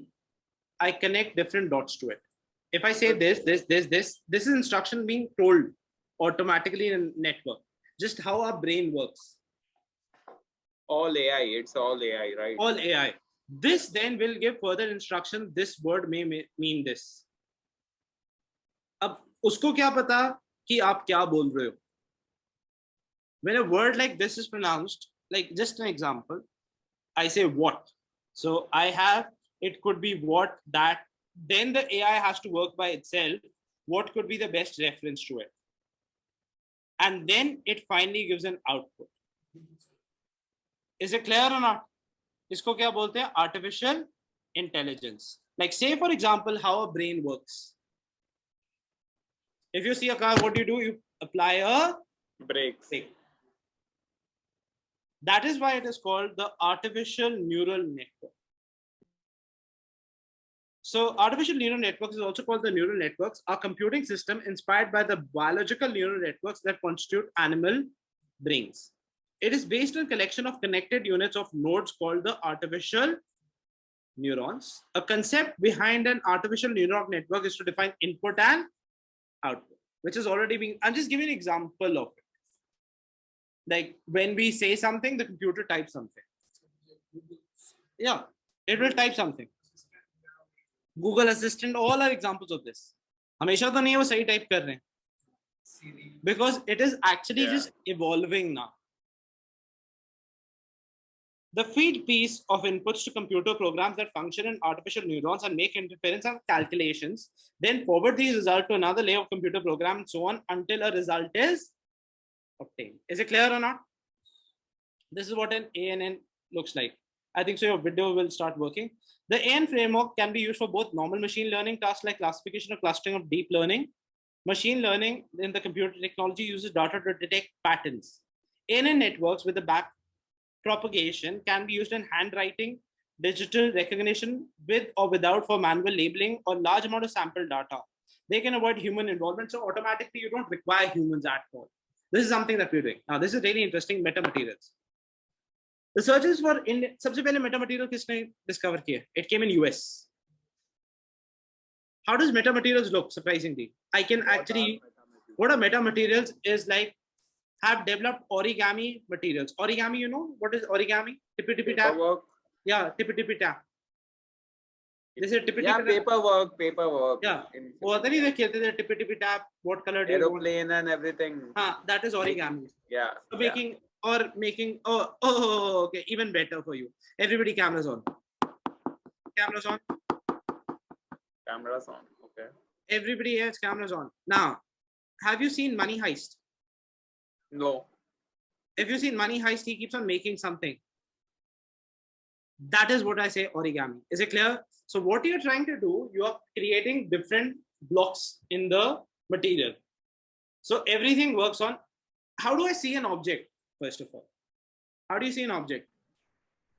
I connect different dots to it. If I say this is instruction being told automatically in a network. Just how our brain works. all AI, it's all AI, right? All AI. This then will give further instruction. This word may mean this. अब उसको क्या पता कि आप क्या बोल रहे हो? When a word like this is pronounced, like just an example, I say what. So I have, it could be what, that, then the AI has to work by itself. What could be the best reference to it? And then it finally gives an output. Is it clear or not? इसको क्या बोलते हैं? Artificial intelligence. Like say for example, how a brain works. If you see a car, what do? You apply a Breaks. brake. That is why it is called the artificial neural network. So artificial neural networks is also called the neural networks, are computing system inspired by the biological neural networks that constitute animal brains. It is based on a collection of connected units of nodes called the artificial neurons. A concept behind an artificial neural network is to define input and output, which is already being, I'm just giving an example of it. Like when we say something, the computer types something. Yeah, it will type something. Google Assistant, all are examples of this. हमेशा तो नहीं है वो सही type कर रहे हैं. Because it is actually just evolving now. The feed piece of inputs to computer programs that function in artificial neurons and make interference and calculations, then forward these results to another layer of computer program and so on until a result is obtained. Is it clear or not? This is what an ANN looks like. I think so your video will start working. The ANN framework can be used for both normal machine learning tasks like classification or clustering of deep learning. Machine learning in the computer technology uses data to detect patterns. ANN networks with the back propagation can be used in handwriting, digital recognition with or without for manual labeling or large amount of sample data. They can avoid human involvement. So automatically you don't require humans at all. This is something that we're doing. Now this is really interesting, metamaterials. The searches for सबसे पहले metamaterial किसने discover किया? It came in US. How does metamaterials look? Surprisingly, I can actually, what are metamaterials is like, have developed origami materials. Origami, you know what is origami? Tippy tippy tap. Paperwork. Yeah, tippy tippy tap. This is tippy Yeah, tippy tap. paperwork. Yeah. वो होता नहीं थे खेलते थे tippy tippy tap. What color do you want? Aeroplane and everything. That is origami. Yeah. So making okay, even better for you. Everybody, cameras on. Cameras on. Cameras on. Okay. Everybody has cameras on. Now, have you seen Money Heist? No. If you've seen Money Heist, he keeps on making something. That is what I say origami. Is it clear? So what you're trying to do, you are creating different blocks in the material. So everything works on, how do I see an object, first of all? How do you see an object?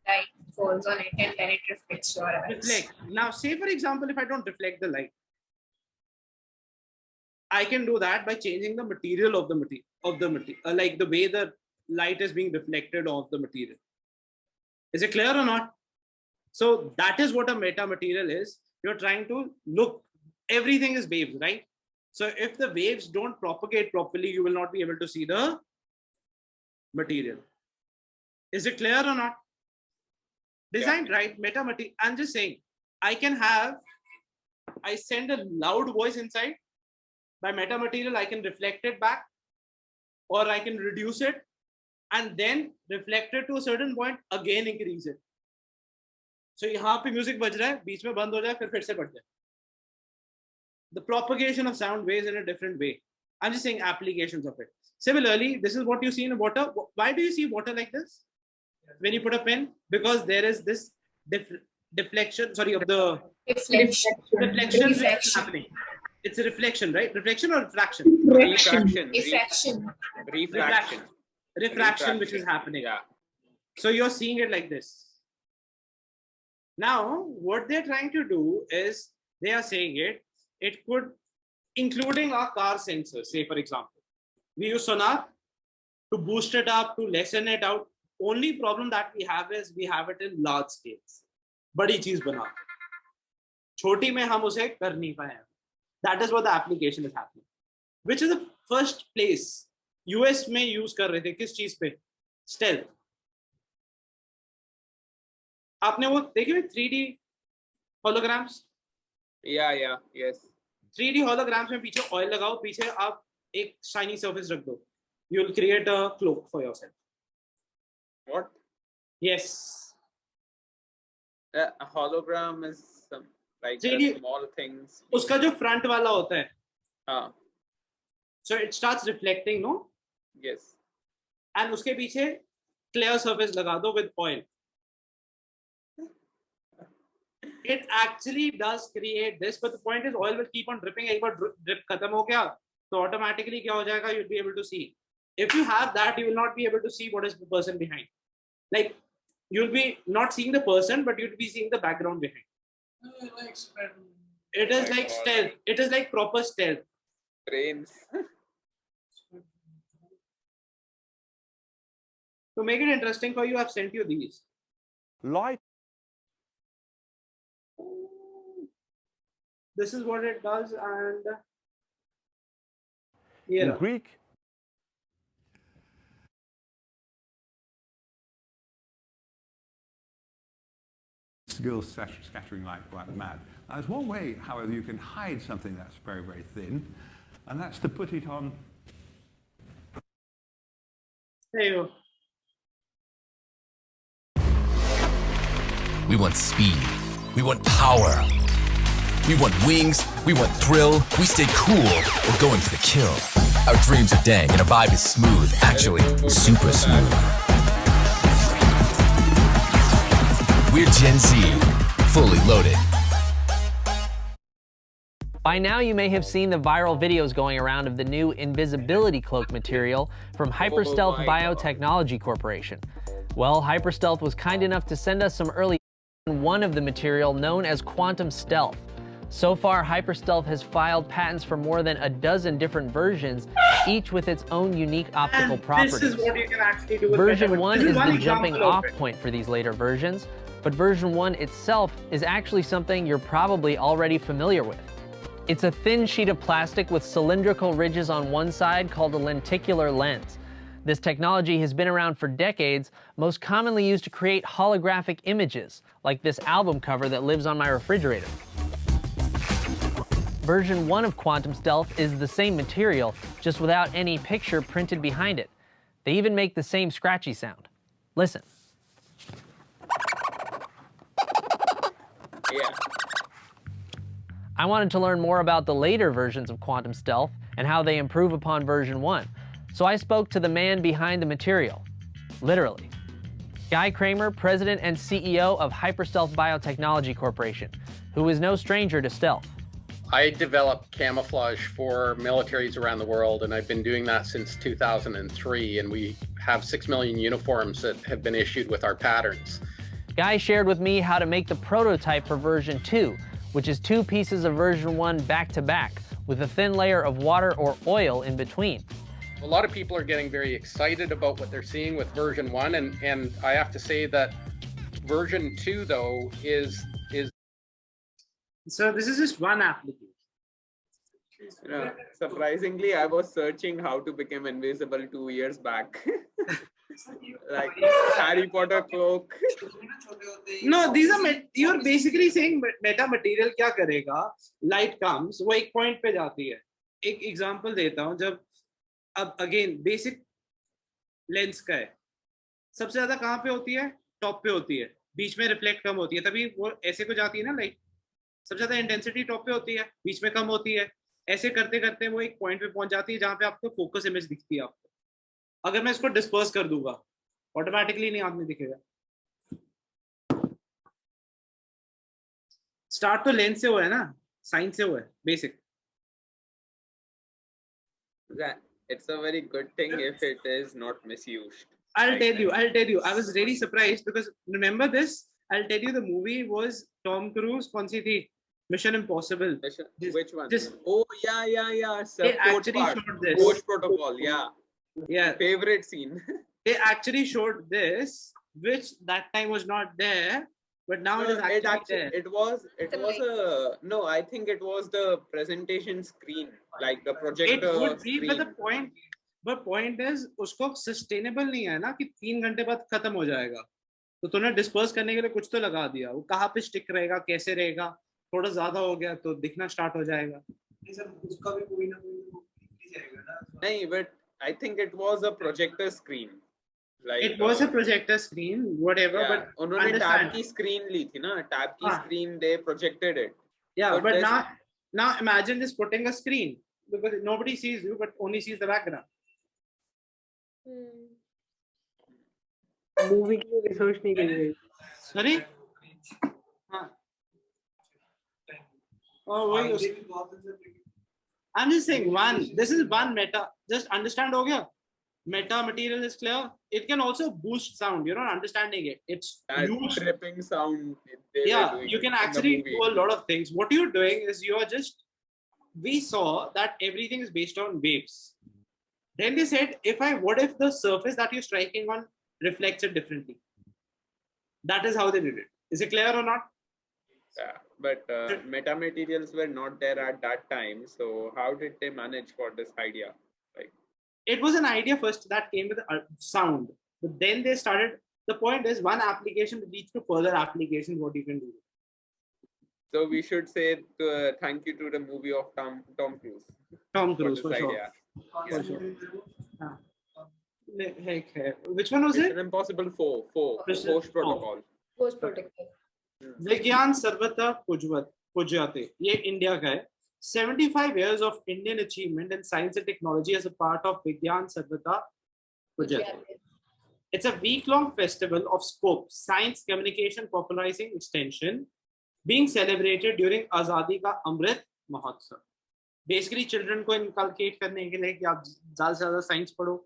Light falls on it and then it reflects your eyes. Reflect. Now, say for example, if I don't reflect the light, I can do that by changing the material of the material, like the way the light is being reflected off the material. Is it clear or not? So that is what a metamaterial is. You're trying to look, everything is waves, right? So if the waves don't propagate properly, you will not be able to see the material. Is it clear or not? Designed right, metamaterial. I'm just saying, I send a loud voice inside. By metamaterial, I can reflect it back, or I can reduce it and then reflect it to a certain point, again increase it. So यहाँ पे music बज रहा है, बीच में बंद हो जाए, फिर से बढ़ जाए. The propagation of sound waves in a different way. I'm just saying applications of it. Similarly, this is what you see in water. Why do you see water like this? When you put a pen, because there is this deflection, sorry, of the reflection which is happening. It's a reflection, right? Reflection or refraction? Refraction, which is happening. Yeah. So you're seeing it like this. Now, what they're trying to do is they are saying it could, including our car sensors, say for example, we use sonar to boost it up, to lessen it out. Only problem that we have is we have it in large scales. बड़ी चीज बना, छोटी में हम उसे कर नहीं पाए. That is what the application is happening. Which is the first place US में use कर रहे थे किस चीज पे? Stealth. आपने वो देखे 3D holograms? Yeah, yes. 3D holograms में पीछे oil लगाओ, पीछे आप एक shiny surface रख दो. You will create a cloak for yourself. What? Yes. A hologram is some like 3D small things. उसका जो front वाला होता है. हाँ. So it starts reflecting, no? Yes. And उसके पीछे clear surface लगा दो with oil. It actually does create this, but the point is oil will keep on dripping. एक बार drip खत्म हो गया, तो automatically क्या हो जाएगा? You'll be able to see. If you have that, you will not be able to see what is the person behind. Like you'll be not seeing the person, but you'll be seeing the background behind. It is like stealth. It is like proper stealth. Brains. To make it interesting for you, I've sent you these. Light. This is what it does, and In here. Greek, girls scattering like mad. Now, there's one way, however, you can hide something that's very, very thin, and that's to put it on. There you go. We want speed. We want power. We want wings. We want thrill. We stay cool. We're going for the kill. Our dreams are dang and our vibe is smooth. Actually, super smooth. We're Gen Z. Fully loaded. By now, you may have seen the viral videos going around of the new invisibility cloak material from Hyperstealth Biotechnology Corporation. Well, Hyperstealth was kind enough to send us some early one of the material known as quantum stealth. So far, Hyperstealth has filed patents for more than a dozen different versions, each with its own unique optical properties. This is what you can actually do with Version 1 is the jumping example of off it. point for these later versions, but version 1 itself is actually something you're probably already familiar with. It's a thin sheet of plastic with cylindrical ridges on one side called a lenticular lens. This technology has been around for decades, most commonly used to create holographic images, like this album cover that lives on my refrigerator. Version 1 of Quantum Stealth is the same material, just without any picture printed behind it. They even make the same scratchy sound. Listen. Yeah. I wanted to learn more about the later versions of Quantum Stealth and how they improve upon version 1. So I spoke to the man behind the material, literally. Guy Kramer, president and CEO of Hyperstealth Biotechnology Corporation, who is no stranger to stealth. I developed camouflage for militaries around the world, and I've been doing that since 2003, and we have 6 million uniforms that have been issued with our patterns. Guy shared with me how to make the prototype for version 2, which is 2 pieces of version 1 back to back, with a thin layer of water or oil in between. A lot of people are getting very excited about what they're seeing with version 1, and I have to say that version 2, though, is So this is just one application. You know, surprisingly, I was searching how to become invisible 2 years back. Like Harry Potter cloak. No, these are you're basically saying meta material क्या करेगा? Light comes, वो एक point पे जाती है. एक example देता हूँ, जब अब again basic lens का है. सबसे ज़्यादा कहाँ पे होती है? Top पे होती है. बीच में reflect कम होती है. तभी वो ऐसे को जाती है ना light. सबसे ज़्यादा intensity top पे होती है. बीच में कम होती है. ऐसे करते करते वो एक point पे पहुंच जाती है जहाँ पे आपको focus image दिखती है आपको. अगर मैं इसको डिस्पर्स कर दूंगा ऑटोमेटिकली नहीं आदमी दिखेगा. स्टार्ट तो लेंस से हुआ है ना, साइंस से हुआ है basic. It's a very good thing if it is not misused. I'll tell you. I was really surprised because remember this. I'll tell you the movie was Tom Cruise. कौन सी थी? Mission Impossible. Which one? Just, oh yeah. They actually showed this. Post protocol, yeah. Yeah. Favorite scene. They actually showed this, which that time was not there, but now it is actually there. It was a no. I think it was the presentation screen, like the projector. It would be, screen. but point is, उसको sustainable नहीं है ना कि 3 घंटे बाद खत्म हो जाएगा. तो तूने disperse करने के लिए कुछ तो लगा दिया. वो कहाँ पे stick रहेगा, कैसे रहेगा? थोड़ा ज़्यादा हो गया तो दिखना start हो जाएगा. उसका भी कोई ना कोई जाएगा ना. नहीं, but I think it was a projector screen. Like, it was a projector screen, whatever. Yeah, but उन्होंने tab की screen ली थी ना, tab की screen they projected it. Yeah, but now imagine just putting a screen because nobody sees you, but only sees the background. Movie के लिए research नहीं करी गई. Sorry? हाँ. Oh, wait. I'm just saying this is one meta. Just understand हो गया? Meta material is clear. It can also boost sound. You're not understanding it. It's huge. Tripping sound. Yeah, you can actually do a lot of things. What you're doing is we saw that everything is based on waves. Then they said, what if the surface that you're striking on reflects it differently. That is how they did it. Is it clear or not? Yeah, but metamaterials were not there at that time. So how did they manage for this idea? Like, it was an idea first that came with sound, but then they started. The point is, one application leads to further applications. What you can do. so we should say thank you to the movie of Tom Cruise. Tom Cruise for sure. Idea. For sure. Which one was Mission it? Impossible 4 Post Protocol. Post protocol. विज्ञान सर्वथा पूज्यते ये India का है 75 years of Indian achievement in science and technology as a part of Vigyan Sarvata Pujyate. It's a week-long festival of scope, science, communication, popularizing extension, being celebrated during Azadi ka Amrit Mahotsav. Basically, children को inculcate करने के लिए कि आप ज़्यादा से ज़्यादा science पढ़ो.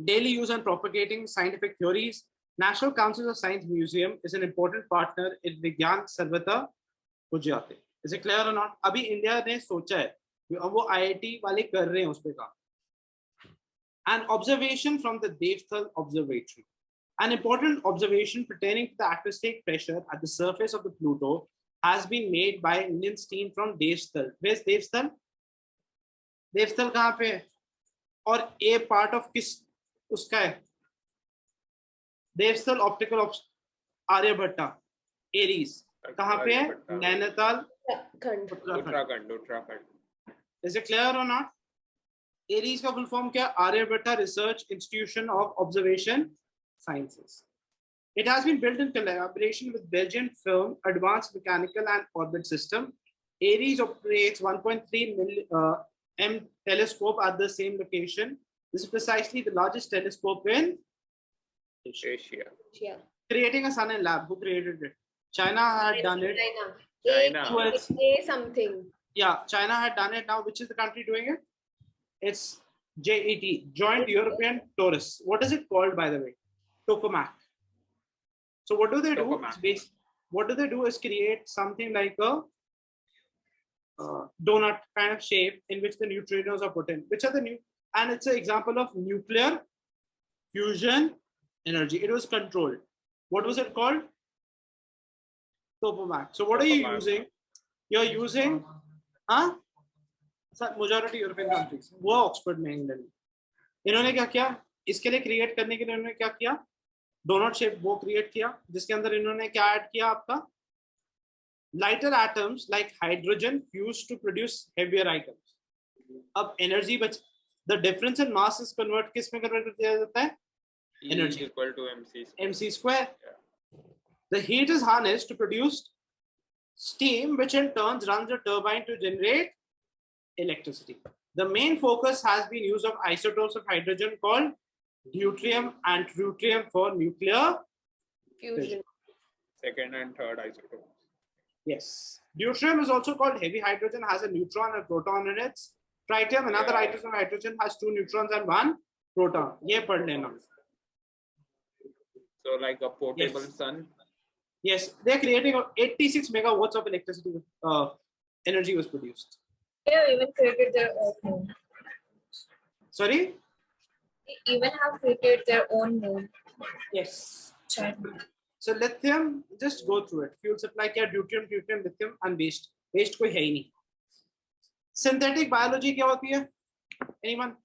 Daily use and propagating scientific theories. National Council of Science Museum is an important partner in Vigyan Sarvata Pujyate. Is it clear or not? अभी इंडिया ने सोचा है, अब वो IIT वाले कर रहे हैं उस पे काम. An observation from the Devthal Observatory. An important observation pertaining to the atmospheric pressure at the surface of the Pluto has been made by an Indian team from Devthal. Where's Devthal? Devthal कहाँ पे है? और A part of किस उसका है? Devthal Optical Aryabhatta, Aries. कहाँ पे है? Nainital, Uttarakhand. Is it clear or not? Aries का full form क्या? Aryabhatta Research Institution of Observation Sciences. It has been built in collaboration with Belgian firm Advanced Mechanical and Orbit System. Aries operates 1.3 m telescope at the same location. This is precisely the largest telescope in Asia. Creating a sun in lab. Who created it? China had done it. China. Something. Yeah, China had done it. Now, which is the country doing it? It's JET, Joint European Torus. What is it called, by the way? Tokamak. So what do they do? What do they do is create something like a donut kind of shape in which the neutrinos are put in. Which are the new? And it's an example of nuclear fusion energy. It was controlled. What was it called? Tokamak. So what are you using? You're using, majority European countries. वो Oxford में England में. इन्होंने क्या किया? इसके लिए create करने के लिए इन्होंने क्या किया? डोनट शेप वो क्रिएट किया जिसके अंदर इन्होंने क्या ऐड किया आपका? Lighter atoms like hydrogen fused to produce heavier items. अब एनर्जी बच, the difference in mass is convert किस में convert कर दिया जाता है? Energy equal to mc square. The heat is harnessed to produce steam, which in turn runs a turbine to generate electricity. The main focus has been use of isotopes of hydrogen called deuterium and tritium for nuclear fusion. Second and third isotopes. Yes. Deuterium is also called heavy hydrogen, has a neutron and proton in it. Tritium, another item of hydrogen, has 2 neutrons and 1 proton. Ye pad lena. So like a portable sun. Yes, they're creating 86 megawatts of electricity. Energy was produced. They even created their own moon. Sorry? They even have created their own moon. Yes. China. So lithium, just go through it. Fuel supply क्या? Deuterium, tritium, lithium, and waste. Waste कोई है ही नहीं. Synthetic biology क्या होती है? Anyone?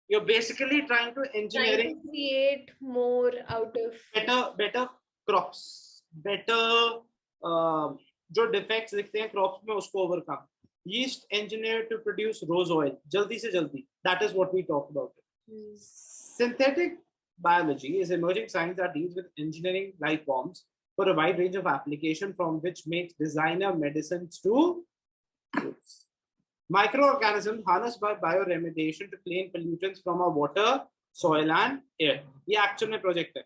You're basically trying to engineering. Trying to create more out of better crops, better जो defects दिखते हैं crops में उसको overcome. Yeast engineered to produce rose oil. जल्दी से जल्दी. That is what we talk about. Synthetic biology is emerging science that deals with engineering life forms for a wide range of application, from which makes designer medicines to fruits. Microorganisms harnessed by bioremediation to clean pollutants from our water, soil and air. ये actual में project है.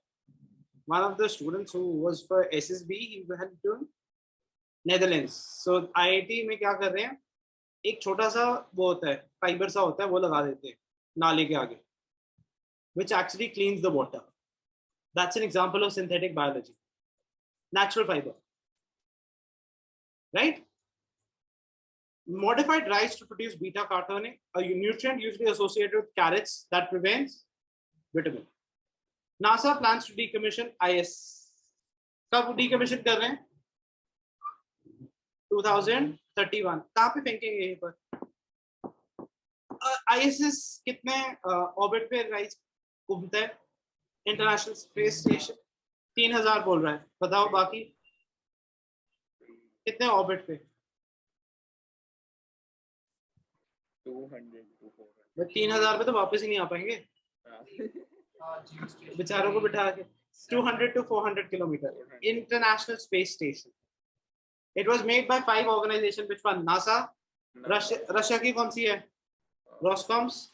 One of the students who was for SSB, he had to Netherlands. So IIT में क्या कर रहे हैं? एक छोटा सा वो होता है, फाइबर सा होता है, वो लगा देते हैं नाले के आगे, which actually cleans the water. That's an example of synthetic biology. Natural fiber. Right? Modified rice to produce beta-carotene, a nutrient usually associated with carrots that prevents vitamin. NASA plans to decommission IS. कब decommission कर रहे हैं? 2031. कहाँ पे फेंकेंगे यहीं पर? ISS कितने ऑर्बिट पे राइज घूमता है? इंटरनेशनल स्पेस स्टेशन 3000 बोल रहा है. बताओ बाकी कितने ऑर्बिट पे? 200 to 400. 3000 पे तो वापस ही नहीं आ पाएंगे बेचारों को बिठा के. 200 to 400 kilometer. International Space Station. It was made by 5 organizations. Which one? NASA. Russia की कौन सी है? Roscoms,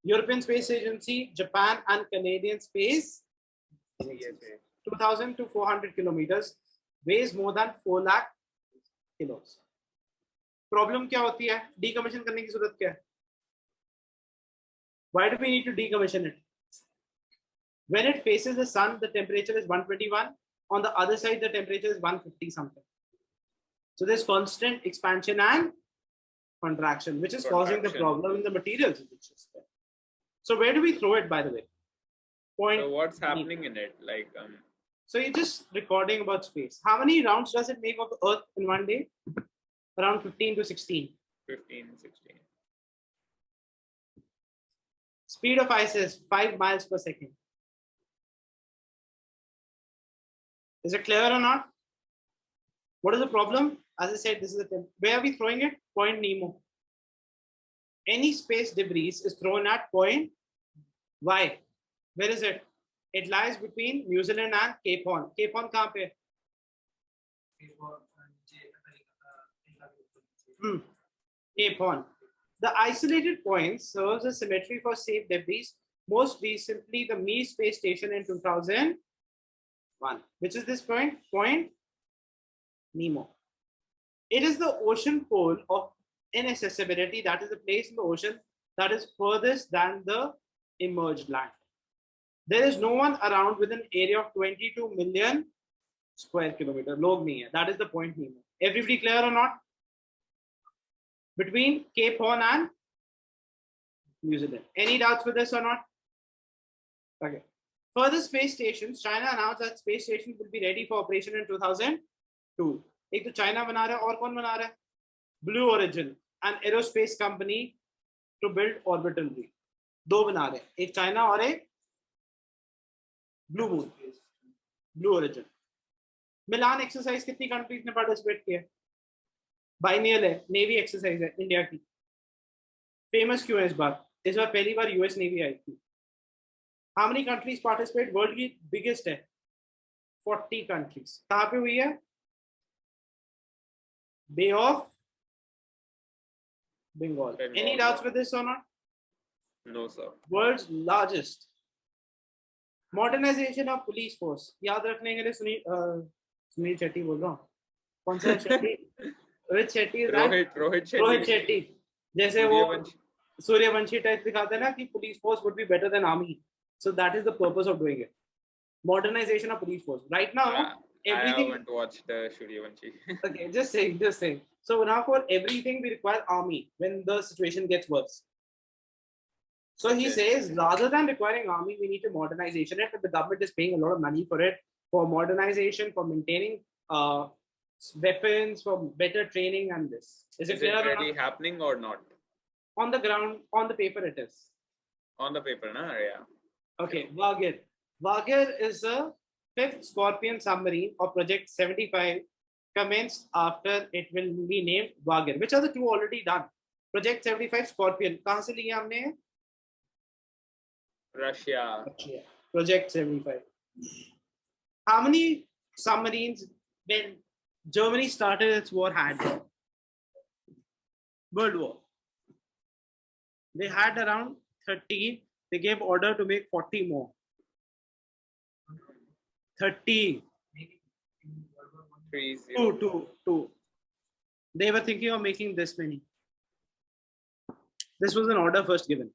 European Space Agency, Japan, and Canadian Space. 2000 to 400 kilometers. Weighs more than 4 lakh kilos. Problem क्या होती है? Decommission करने की जरूरत क्या है? Why do we need to decommission it? When it faces the sun, the temperature is 121. On the other side, the temperature is 150 something. So there's constant expansion and contraction, which is causing the problem in the materials. So where do we throw it, by the way? So what's happening in it? Like, so you're just recording about space. How many rounds does it make of the Earth in one day? Around 15 to 16. 15, 16. Speed of ice is 5 miles per second. Is it clear or not? What is the problem? As I said, this is the where are we throwing it? Point Nemo. Any space debris is thrown at point Y. Where is it? It lies between New Zealand and Cape Horn. Cape Horn कहाँ पे? Cape Horn. The isolated point serves as symmetry for safe debris. Most recently, the Mir Space Station in 2001. Which is this point? Point Nemo. It is the ocean pole of inaccessibility. That is the place in the ocean that is furthest than the emerged land. There is no one around with an area of 22 million square kilometer. Log nahi hai. That is the point Nemo. Everybody clear or not? Between Cape Horn and New Zealand. Any doubts with this or not? Okay. Further space stations, China announced that space stations will be ready for operation in 2002. एक तो China बना रहा है और कौन बना रहा है? Blue Origin, an aerospace company to build orbital wheel. दो बना रहे हैं, एक चाइना और एक Blue Moon. Blue Origin. मिलान एक्सरसाइज कितनी कंट्रीज ने पार्टिसिपेट किया? बाइनियल है, नेवी एक्सरसाइज है इंडिया की. फेमस क्यों है इस बार? इस बार पहली बार यूएस नेवी आई थी. How many countries participate? World की बिगेस्ट है, 40 countries. कहाँ पे हुई है? Bay of Bengal. Any doubts with this or not? No, sir. World's largest modernization of police force. याद रखने के लिए सुनील शेट्टी बोल रहा हूँ. कौन सा शेट्टी? रोहित शेट्टी. रोहित शेट्टी. जैसे वो सूर्यवंशी टाइप दिखाते हैं ना कि police force would be better than army. So that is the purpose of doing it. Modernization of police force. Right now, everything. I haven't watched Suryavanshi. Okay, just saying. So now for everything we require army when the situation gets worse. So he says rather than requiring army, we need to modernization it. But the government is paying a lot of money for it, for modernization, for maintaining weapons, for better training, and this. Is it really happening or not? On the ground, on the paper, it is. On the paper, no? Yeah. Okay, Vagir. Vagir is the 5th Scorpion submarine of Project 75, commenced after it will be named Vagir. Which are the two already done? Project 75 Scorpion. कहाँ से लिया हमने? Russia. Project 75. How many submarines when Germany started its war had? World War. They had around 30. They gave order to make 40 more. 30. 2. They were thinking of making this many. This was an order first given.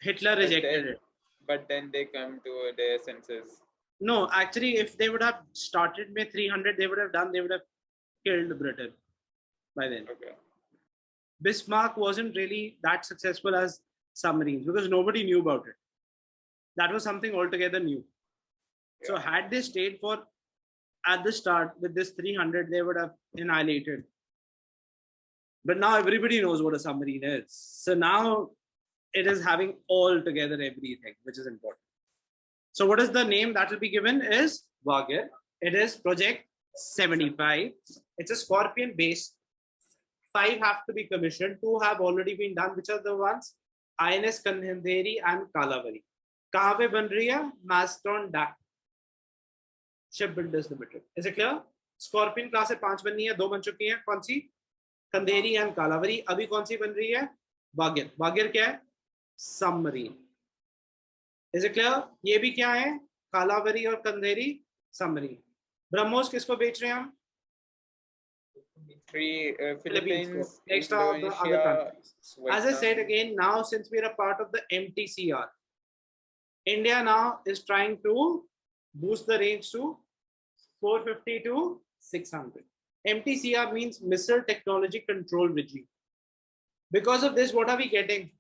Hitler rejected it. But then they come to their senses. No, actually, if they would have started with 300, they would have killed Britain by then. Okay. Bismarck wasn't really that successful as submarines because nobody knew about it. That was something altogether new. So had they stayed for at the start with this 300, they would have annihilated. But now everybody knows what a submarine is. So now it is having altogether everything, which is important. So what is the name that will be given is Wagir. It is Project 75. It's a Scorpion base. 5 have to be commissioned. 2 have already been done. Which are the ones? INS Kandheri and Kalavari. कहाँ पे बन रही है? Maston DAC. Shipbuilders Limited. Is it clear? Scorpion class से 5 बननी है, 2 बन चुकी हैं. कौन सी? कंधेरी एंड कालावरी. अभी कौन सी बन रही है? वागिर. वागिर क्या है? सबमरीन. Is it clear? ये भी क्या है? कालावरी और कंधेरी सबमरीन. ब्रह्मोस किसको बेच रहे हैं हम? Philippines, next are the other countries. As I said again, now since we are a part of the MTCR, India now is trying to boost the range to 450 to 600. MTCR means Missile Technology Control Regime. Because of this, what are we getting?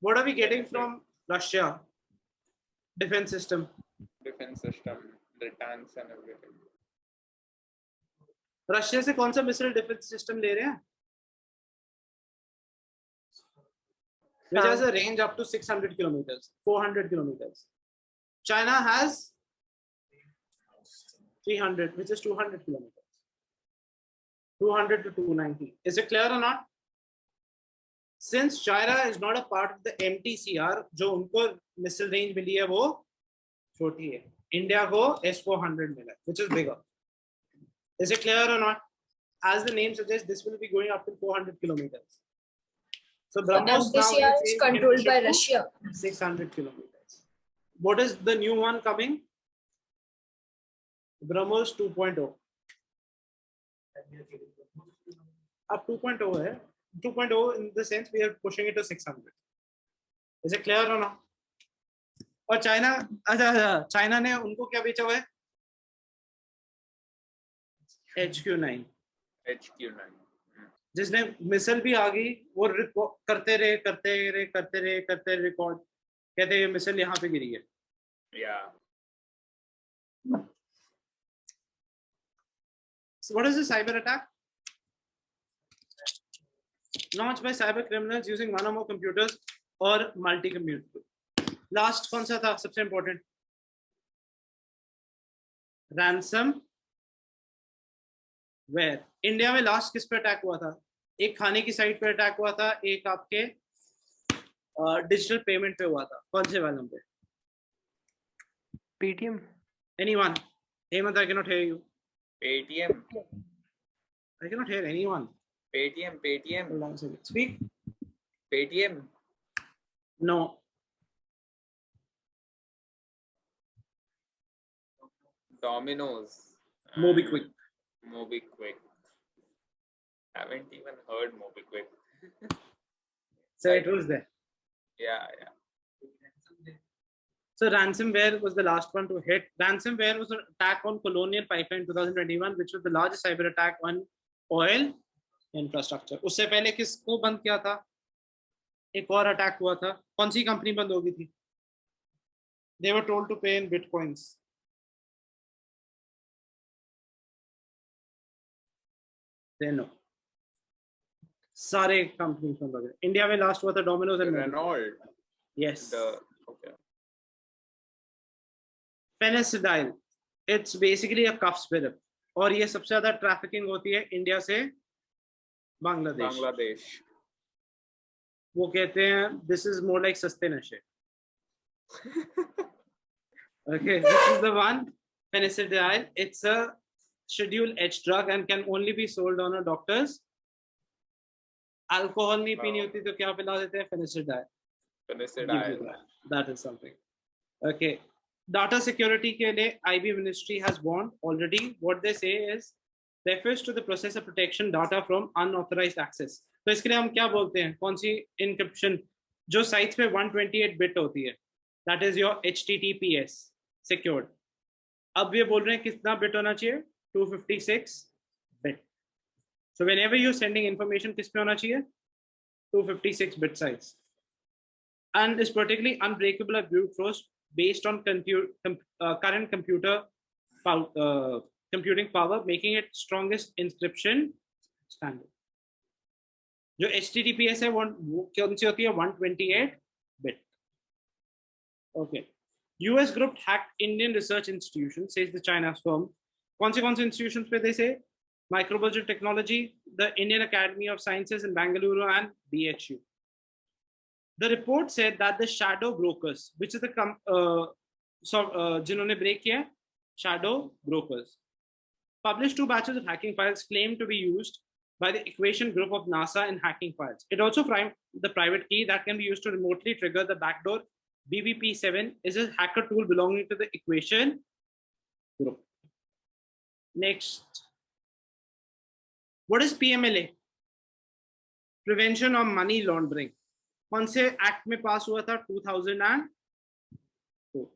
What are we getting from Russia? Defense system. Defense system, the tanks and everything. Russia से कौन सा missile defence system ले रहे हैं? Which has a range up to 600 kilometers, 400 kilometers. China has 300, which is 200 kilometers. 200 to 290. Is it clear or not? Since China is not a part of the MTCR, जो उनको missile range मिली है वो छोटी है. India को S400 मिला, which is bigger. Is it clear or not? As the name suggests, this will be going up to 400 kilometers. So BrahMos now is controlled by Russia. 600 kilometers. What is the new one coming? BrahMos 2.0. Up 2.0 है. 2.0 in the sense we are pushing it to 600. Is it clear or not? और China ने उनको क्या बेचा हुआ है? HQ9. जिसने missile भी आ गई वो करते रहे रिकॉर्ड कहते ये मिसाइल यहाँ पे गिरी है. So what is the cyber attack? Launched by cyber criminals using one or more computers or multi-computer. Last कौन सा था सबसे important? Ransom. Where? इंडिया में लास्ट किस पे अटैक हुआ था? एक खाने की साइट पे अटैक हुआ था, एक आपके डिजिटल पेमेंट पे हुआ था. कौन से वाले पे? Paytm. Anyone? Hemant, I cannot hear you. Paytm. I cannot hear anyone. Paytm. Hold on a second. Speak. Paytm. No. Domino's. MobiKwik. Haven't even heard MobiKwik. So it was there. Yeah. So ransomware was the last one to hit. Ransomware was an attack on Colonial Pipeline in 2021, which was the largest cyber attack on oil infrastructure. उससे पहले किसको बंद किया था? एक और attack हुआ था. कौन सी कंपनी बंद हो गई थी? They were told to pay in bitcoins. They know. सारे कंपनी बंद हो गए. इंडिया में लास्ट हुआ था Domino's and Renault. Yes. Okay. Penicillin. It's basically a cough syrup. और ये सबसे ज्यादा ट्रैफिकिंग होती है इंडिया से बांग्लादेश. वो कहते हैं this is more like सस्ते नशे. Okay, this is the one. Penicillin. It's a Schedule H drug and can only be sold on a doctor's. Alcohol नहीं पीनी होती तो क्या पिला देते हैं? Penicillin. That is something. Okay. Data security के लिए IB ministry has warned already. What they say is refers to the process of protection data from unauthorized access. तो इसके लिए हम क्या बोलते हैं? कौन सी encryption जो sites पे 128 bit होती है? That is your HTTPS secured. अब ये बोल रहे हैं कितना bit होना चाहिए? 256 bit. So whenever you're sending information, किस पे होना चाहिए? 256 bit size. and is particularly unbreakable at brute force based on current computing power, making it strongest encryption standard. जो HTTPS है वो कौन सी होती है 128 bit. Okay. US group hacked Indian research institution, says the China firm. कौन से institutions पे they say? Microbiology Technology, the Indian Academy of Sciences in Bangalore, and BHU. The report said that the shadow brokers, which is the जिन्होंने break किया, shadow brokers, published 2 batches of hacking files claimed to be used by the Equation group of NASA in hacking files. It also framed the private key that can be used to remotely trigger the backdoor. BBP7 is a hacker tool belonging to the Equation group. Next. What is PMLA? Prevention of Money Laundering. कौन से act में पास हुआ था 2002.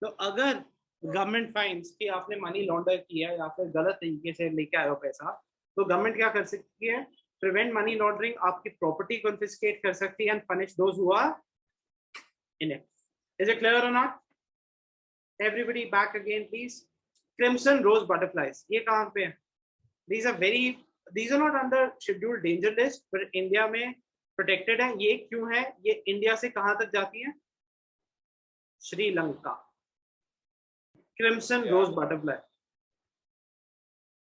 तो अगर government finds कि आपने money लॉन्डर किया या फिर गलत तरीके से लेके आए हो पैसा, तो गवर्नमेंट क्या कर सकती है? प्रिवेंट मनी लॉन्ड्रिंग, आपकी प्रॉपर्टी कॉन्फिस्केट कर सकती है and punish those who are in it. Is it clear or not? Everybody back again, please. Crimson rose butterflies. ये कहाँ पे है? These are not under scheduled danger list, but India में protected है. ये क्यों है? ये इंडिया से कहाँ तक जाती है? Sri Lanka. Crimson rose butterfly.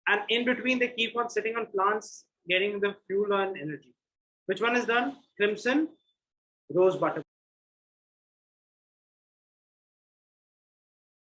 And in between, they keep on sitting on plants, getting the fuel and energy. Which one is done? Crimson rose butterfly.